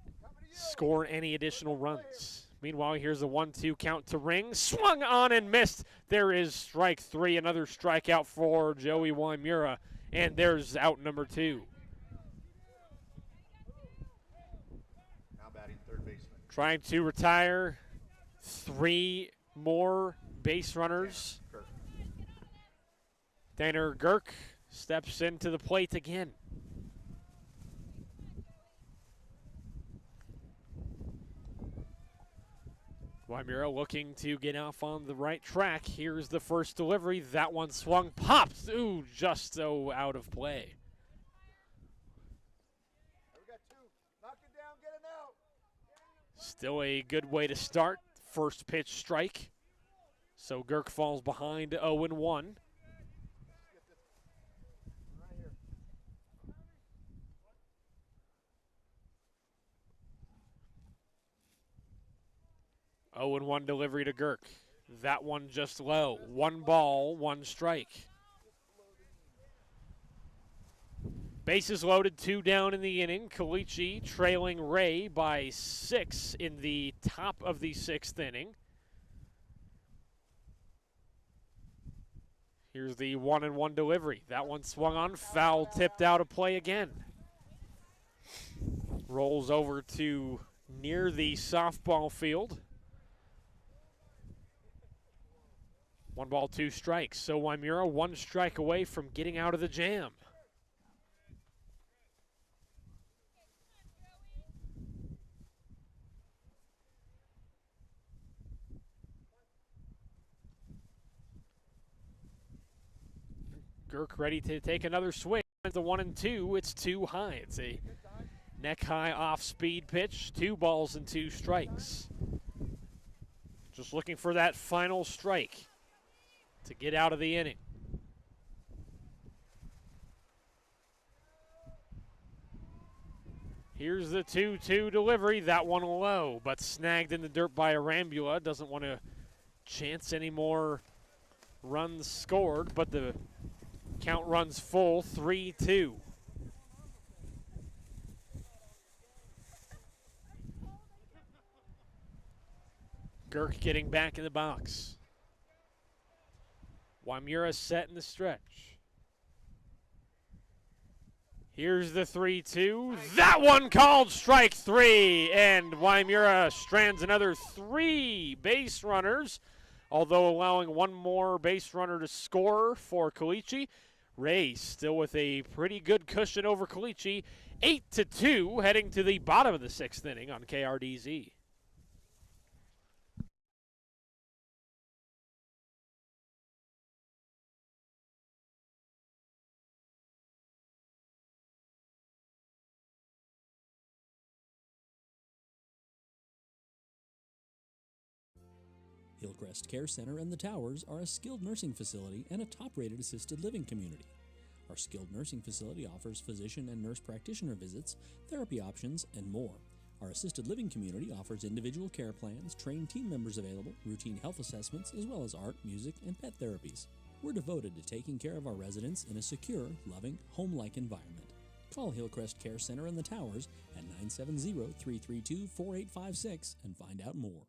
score any additional runs. Meanwhile, here's a 1-2 count to Ring. Swung on and missed. There is strike 3, another strikeout for Joey Waimura, and there's out number 2. Trying to retire 3 more base runners. Tanner Girk steps into the plate again. Waimura looking to get off on the right track. Here's the first delivery. That one swung, popped. Ooh, just so out of play. Still a good way to start. First pitch strike. So Girk falls behind 0-1. Oh, and 1 delivery to Girk. That one just low. 1 ball, 1 strike. Bases loaded, 2 down in the inning. Caliche trailing Ray by 6 in the top of the 6th inning. Here's the 1-1 delivery. That one swung on, foul, tipped out of play again. Rolls over to near the softball field. 1 ball, 2 strikes. So Waimura 1 strike away from getting out of the jam. Girk ready to take another swing. The 1-2, it's too high. It's a neck-high off-speed pitch. 2 balls and 2 strikes. Just looking for that final strike to get out of the inning. Here's the 2-2 delivery. That one low, but snagged in the dirt by Arambula. Doesn't want to chance any more runs scored, but the count runs full, 3-2. Girk getting back in the box. Wymura set in the stretch. Here's the 3-2. That one called strike 3, and Wymura strands another 3 base runners, although allowing one more base runner to score for Caliche. Wray still with a pretty good cushion over Caliche. 8-2, heading to the bottom of the 6th inning on KRDZ. Hillcrest Care Center and the Towers are a skilled nursing facility and a top-rated assisted living community. Our skilled nursing facility offers physician and nurse practitioner visits, therapy options, and more. Our assisted living community offers individual care plans, trained team members available, routine health assessments, as well as art, music, and pet therapies. We're devoted to taking care of our residents in a secure, loving, home-like environment. Call Hillcrest Care Center and the Towers at 970-332-4856 and find out more.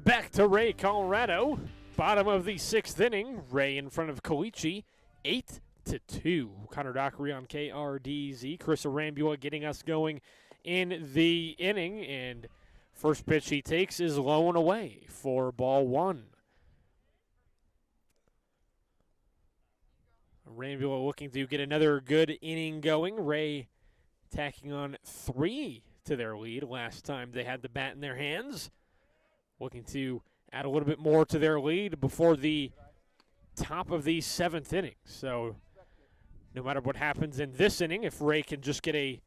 Back to Wray, Colorado. Bottom of the 6th inning. Wray in front of Caliche. 8-2. Connor Dockery on KRDZ. Chris Arambula getting us going in the inning. And first pitch he takes is low and away for ball 1. Arambula looking to get another good inning going. Wray tacking on 3 to their lead last time they had the bat in their hands. Looking to add a little bit more to their lead before the top of the 7th inning. So no matter what happens in this inning, if Wray can just get a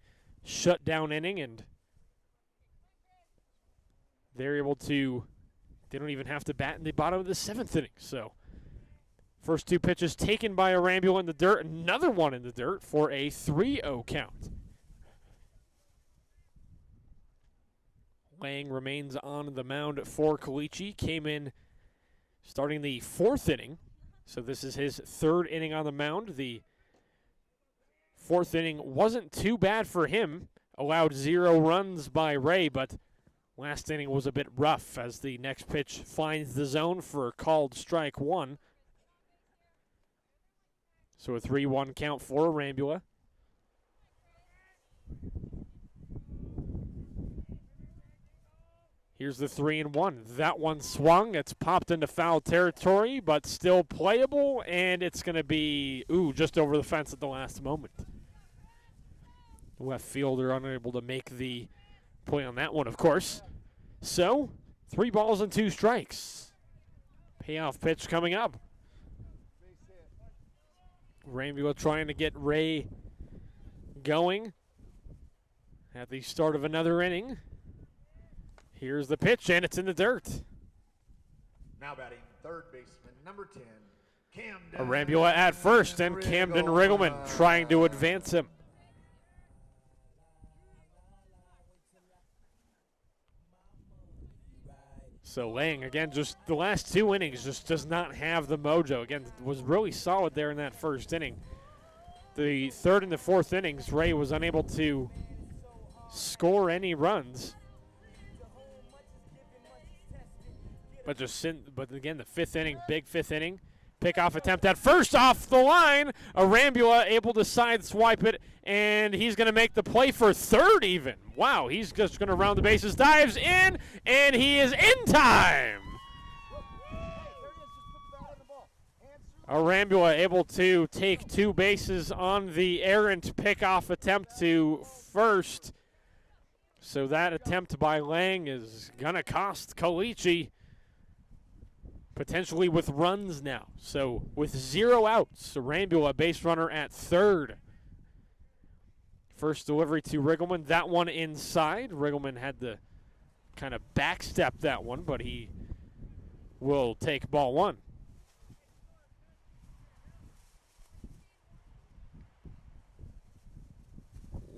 shutdown inning and they're able to, they don't even have to bat in the bottom of the 7th inning. So first 2 pitches taken by Arambula in the dirt, another one in the dirt for a 3-0 count. Lang remains on the mound for Caliche. Came in starting the 4th inning. So this is his 3rd inning on the mound. The 4th inning wasn't too bad for him. Allowed 0 runs by Wray, but last inning was a bit rough as the next pitch finds the zone for called strike 1. So a 3-1 count for Arambula. Here's the 3-1. That one swung. It's popped into foul territory, but still playable, and it's going to be, just over the fence at the last moment. The left fielder unable to make the play on that one, of course. So, 3 balls and 2 strikes. Payoff pitch coming up. Arambula trying to get Wray going at the start of another inning. Here's the pitch, and it's in the dirt. Now batting third baseman, number 10, Camden. Arambula at first, and Camden Riggleman trying to advance him. So Lang, again, just the last 2 innings just does not have the mojo. Again, was really solid there in that first inning. The third and the fourth innings, Wray was unable to score any runs. But again, the fifth inning, big fifth inning. Pickoff attempt at first off the line. Arambula able to sideswipe it, and he's going to make the play for third even. Wow, he's just going to round the bases, dives in, and he is in time. Arambula able to take 2 bases on the errant pickoff attempt to first. So that attempt by Lang is going to cost Caliche, potentially with runs now. So with 0 outs, Arambula base runner at third. First delivery to Riggleman, that one inside. Riggleman had to kind of backstep that one, but he will take ball 1.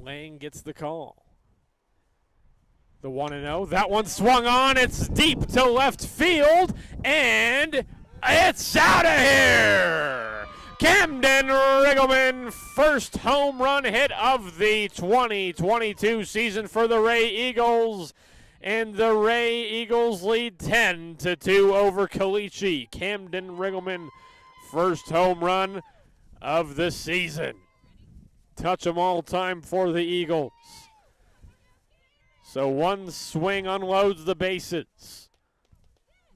Lang gets the call. The 1-0. That one swung on. It's deep to left field, and it's out of here. Camden Riggleman, first home run hit of the 2022 season for the Wray Eagles, and the Wray Eagles lead 10-2 over Caliche. Camden Riggleman, first home run of the season. Touch 'em all time for the Eagles. So one swing unloads the bases.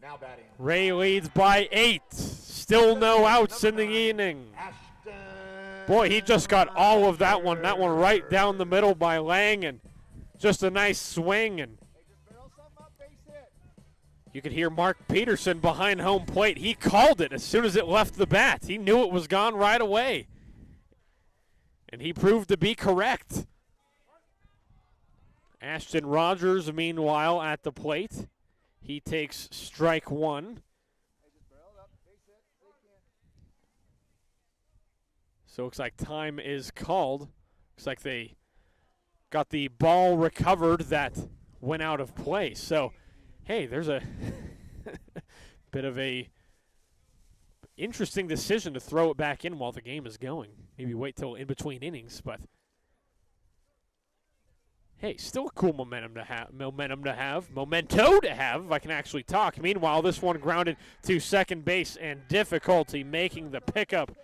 Now batting. Wray leads by 8. Still no outs in the inning. Boy, he just got all of that one. That one right down the middle by Lang, and just a nice swing. And you could hear Mark Peterson behind home plate. He called it as soon as it left the bat. He knew it was gone right away. And he proved to be correct. Ashton Rogers, meanwhile, at the plate. He takes strike 1. So it looks like time is called. Looks like they got the ball recovered that went out of play. So, hey, there's a bit of a interesting decision to throw it back in while the game is going. Maybe wait till in between innings, but hey, still a cool momentum to have, memento to have, if I can actually talk. Meanwhile, this one grounded to second base, and difficulty making the pickup.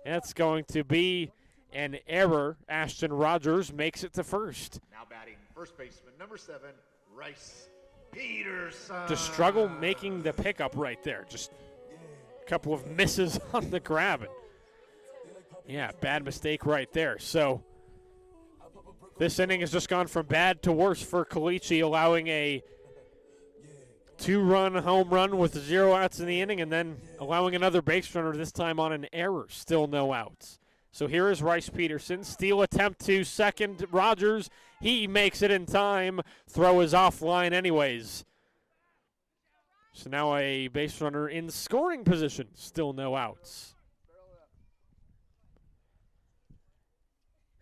That's going to be an error. Ashton Rogers makes it to first. Now batting first baseman, number 7, Rice Peterson. To struggle making the pickup right there. Just a couple of misses on the grab. Yeah, bad mistake right there. So this inning has just gone from bad to worse for Caliche, allowing a 2-run home run with 0 outs in the inning, and then allowing another base runner, this time on an error. Still no outs. So here is Rice Peterson. Steal attempt to second. Rogers, he makes it in time. Throw is offline anyways. So now a base runner in scoring position. Still no outs.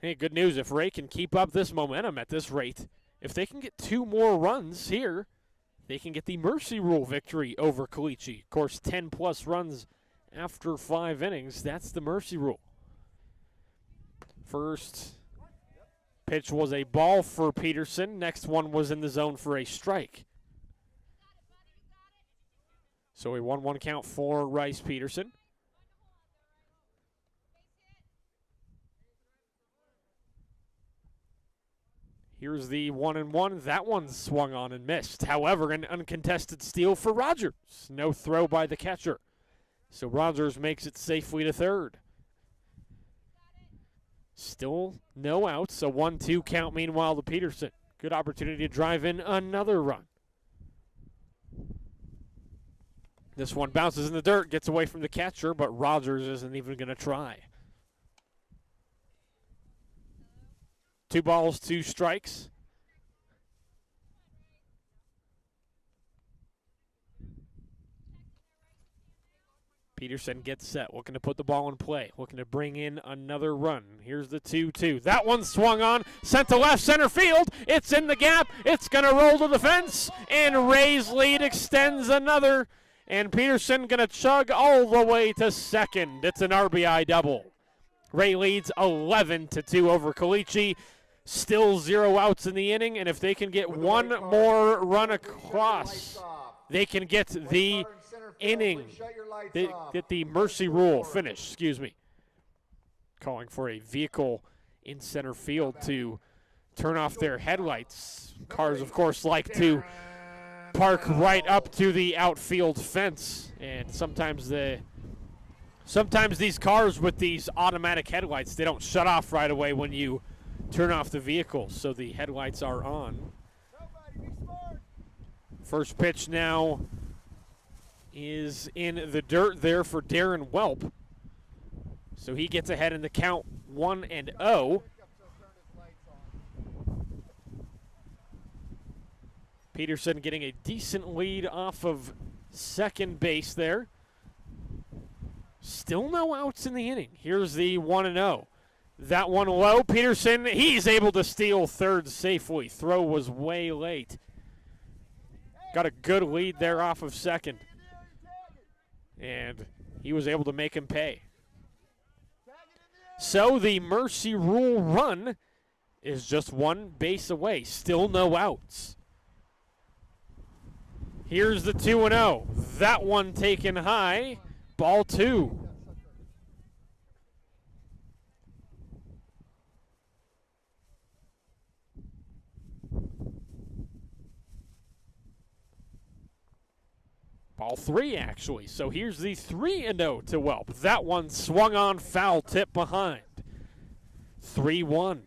Hey, good news. If Wray can keep up this momentum at this rate, if they can get 2 more runs here, they can get the mercy rule victory over Caliche. Of course, 10-plus runs after 5 innings. That's the mercy rule. First pitch was a ball for Peterson. Next one was in the zone for a strike. So a 1-1 count for Rice Peterson. Here's the 1-1. That one swung on and missed. However, an uncontested steal for Rogers. No throw by the catcher. So Rogers makes it safely to third. Still no outs. A 1-2 count meanwhile to Peterson. Good opportunity to drive in another run. This one bounces in the dirt, gets away from the catcher, but Rogers isn't even going to try. 2 balls, 2 strikes. Peterson gets set, looking to put the ball in play, looking to bring in another run. Here's the 2-2. That one swung on, sent to left center field. It's in the gap. It's going to roll to the fence, and Ray's lead extends another. And Peterson going to chug all the way to second. It's an RBI double. Wray leads 11-2 over Caliche. Still 0 outs in the inning, and if they can get one more run across, they can get the inning, get the mercy rule finish, excuse me. Calling for a vehicle in center field to turn off their headlights. Cars, of course, like to park right up to the outfield fence, and sometimes these cars with these automatic headlights, they don't shut off right away when you turn off the vehicle, so the headlights are on. First pitch now is in the dirt there for Darren Welp. So he gets ahead in the count 1-0. Peterson getting a decent lead off of second base there. Still no outs in the inning. Here's the 1-0. That one low. Peterson, he's able to steal third safely. Throw was way late. Got a good lead there off of second. And he was able to make him pay. So the mercy rule run is just one base away. Still no outs. Here's the 2-0. That one taken high. Ball 2. Ball 3, actually. So here's the 3-0 to Welp. That one swung on, foul tip behind. 3-1.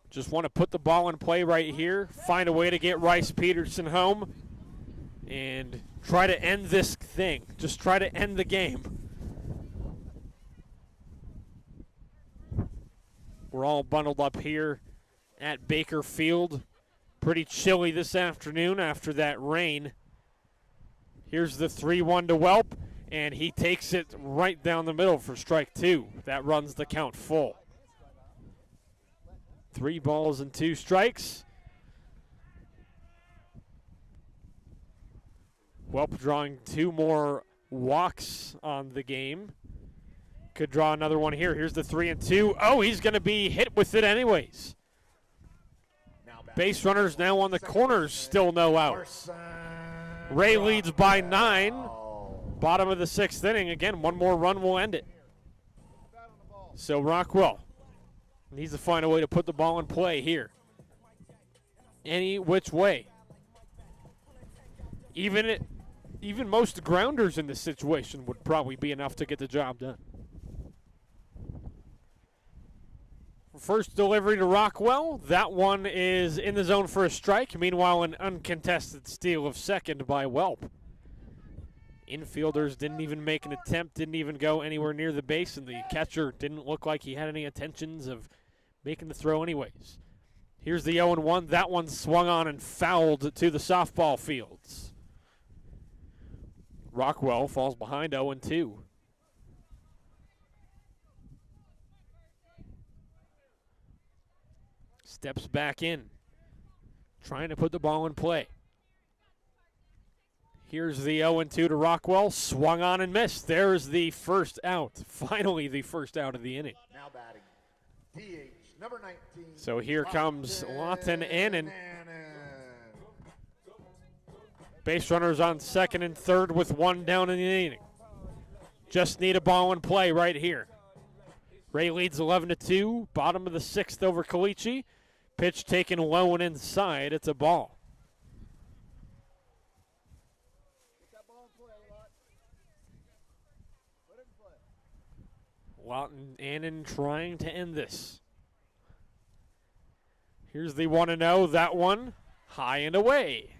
Just want to put the ball in play right here, find a way to get Rice Peterson home, and try to end this thing. Just try to end the game. We're all bundled up here at Baker Field. Pretty chilly this afternoon after that rain. Here's the 3-1 to Welp, and he takes it right down the middle for strike 2. That runs the count full. 3 balls and 2 strikes. Welp drawing 2 more walks on the game. Could draw another one here. Here's the 3-2. Oh, he's going to be hit with it anyways. Base runners now on the corners, still no outs. Wray leads by 9. Bottom of the 6th inning. Again, one more run will end it. So Rockwell needs to find a way to put the ball in play here. Any which way. Even most grounders in this situation would probably be enough to get the job done. First delivery to Rockwell. That one is in the zone for a strike. Meanwhile, an uncontested steal of second by Welp. Infielders didn't even make an attempt, didn't even go anywhere near the base, and the catcher didn't look like he had any intentions of making the throw anyways. Here's the 0-1. That one swung on and fouled to the softball fields. Rockwell falls behind 0-2. Steps back in, trying to put the ball in play. Here's the 0-2 to Rockwell. Swung on and missed. There's the first out. Finally, the first out of the inning. Now batting, DH number 19. So here comes Lawton Annan. Base runners on second and third with 1 down in the inning. Just need a ball in play right here. Wray leads 11-2. Bottom of the 6th over Caliche. Pitch taken low and inside. It's a ball. Lawton Annan trying to end this. Here's the 1-0. That one high and away.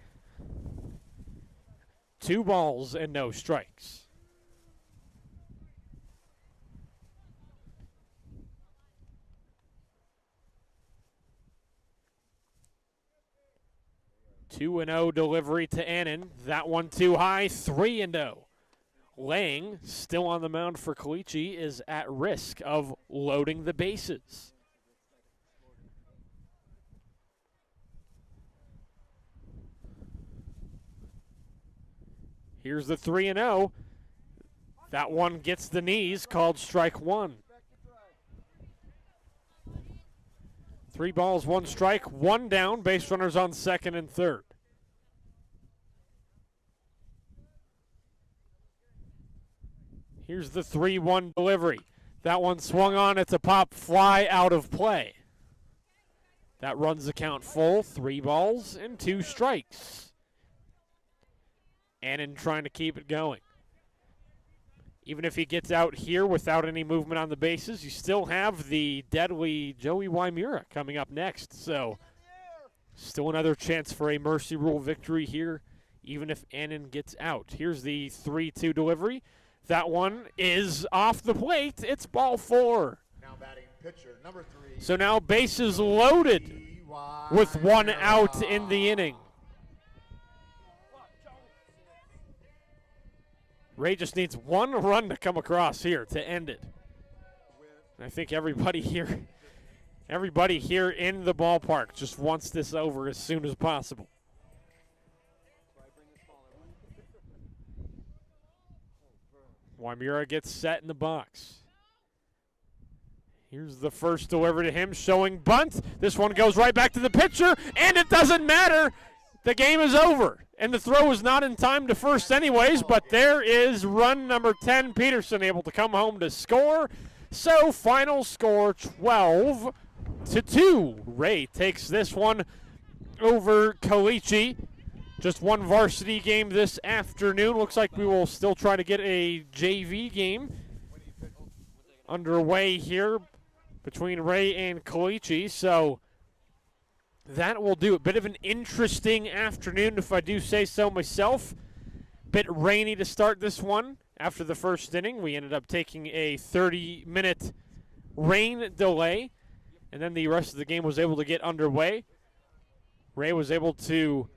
2 balls and no strikes. Two 2-0 delivery to Annan. That one too high. 3-0. Lang, still on the mound for Caliche, is at risk of loading the bases. Here's the 3-0. That one gets the knees, called strike one. 3 balls, 1 strike, 1 down, base runners on second and third. Here's the 3-1 delivery. That one swung on, it's a pop fly out of play. That runs the count full, 3 balls and 2 strikes. Annan trying to keep it going. Even if he gets out here without any movement on the bases, you still have the deadly Joey Wymura coming up next. So still another chance for a mercy rule victory here, even if Annan gets out. Here's the 3-2 delivery. That one is off the plate. It's ball 4. Now batting pitcher, number 3. So now bases loaded with 1 out in the inning. Wray just needs 1 run to come across here to end it. And I think everybody here in the ballpark just wants this over as soon as possible. Wymura gets set in the box. Here's the first delivery to him, showing bunt. This one goes right back to the pitcher, and it doesn't matter. The game is over, and the throw was not in time to first anyways, but there is run number 10, Peterson, able to come home to score. So final score 12-2. Wray takes this one over Caliche. Just 1 varsity game this afternoon. Looks like we will still try to get a JV game underway here between Wray and Caliche. So that will do it. Bit of an interesting afternoon, if I do say so myself. Bit rainy to start this one. After the first inning, we ended up taking a 30-minute rain delay, and then the rest of the game was able to get underway. Wray was able to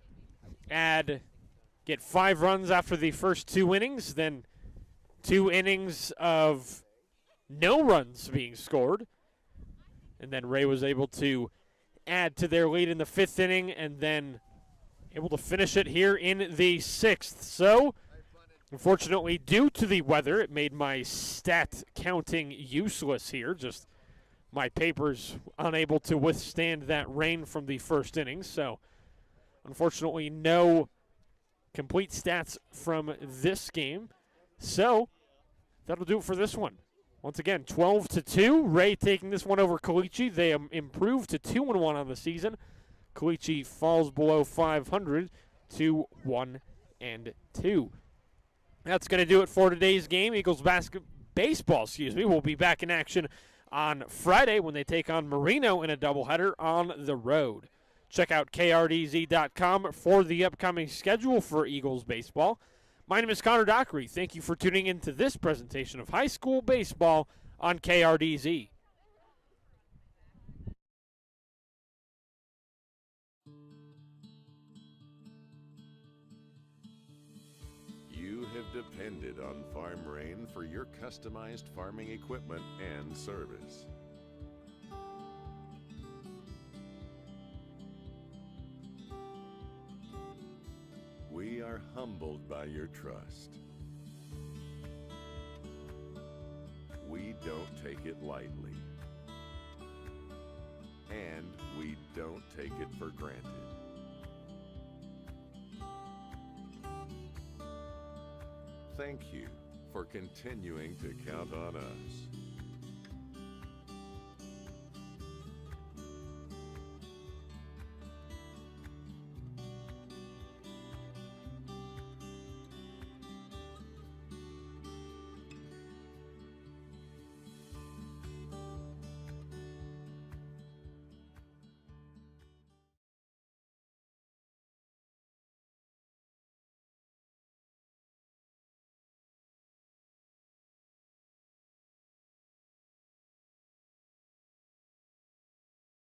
get 5 runs after the first 2 innings, then 2 innings of no runs being scored, and then Wray was able to add to their lead in the 5th inning and then able to finish it here in the 6th. So, unfortunately, due to the weather, it made my stat counting useless here. Just my papers unable to withstand that rain from the first inning. So, unfortunately, no complete stats from this game. So, that'll do it for this one. Once again, 12-2. Wray taking this one over Caliche. They improved to 2-1 on the season. Caliche falls below 500 to 1-2. That's going to do it for today's game. Eagles baseball, will be back in action on Friday when they take on Marino in a doubleheader on the road. Check out KRDZ.com for the upcoming schedule for Eagles baseball. My name is Connor Dockery. Thank you for tuning in to this presentation of high school baseball on KRDZ. You have depended on Farm Rain for your customized farming equipment and service. We are humbled by your trust. We don't take it lightly. And we don't take it for granted. Thank you for continuing to count on us.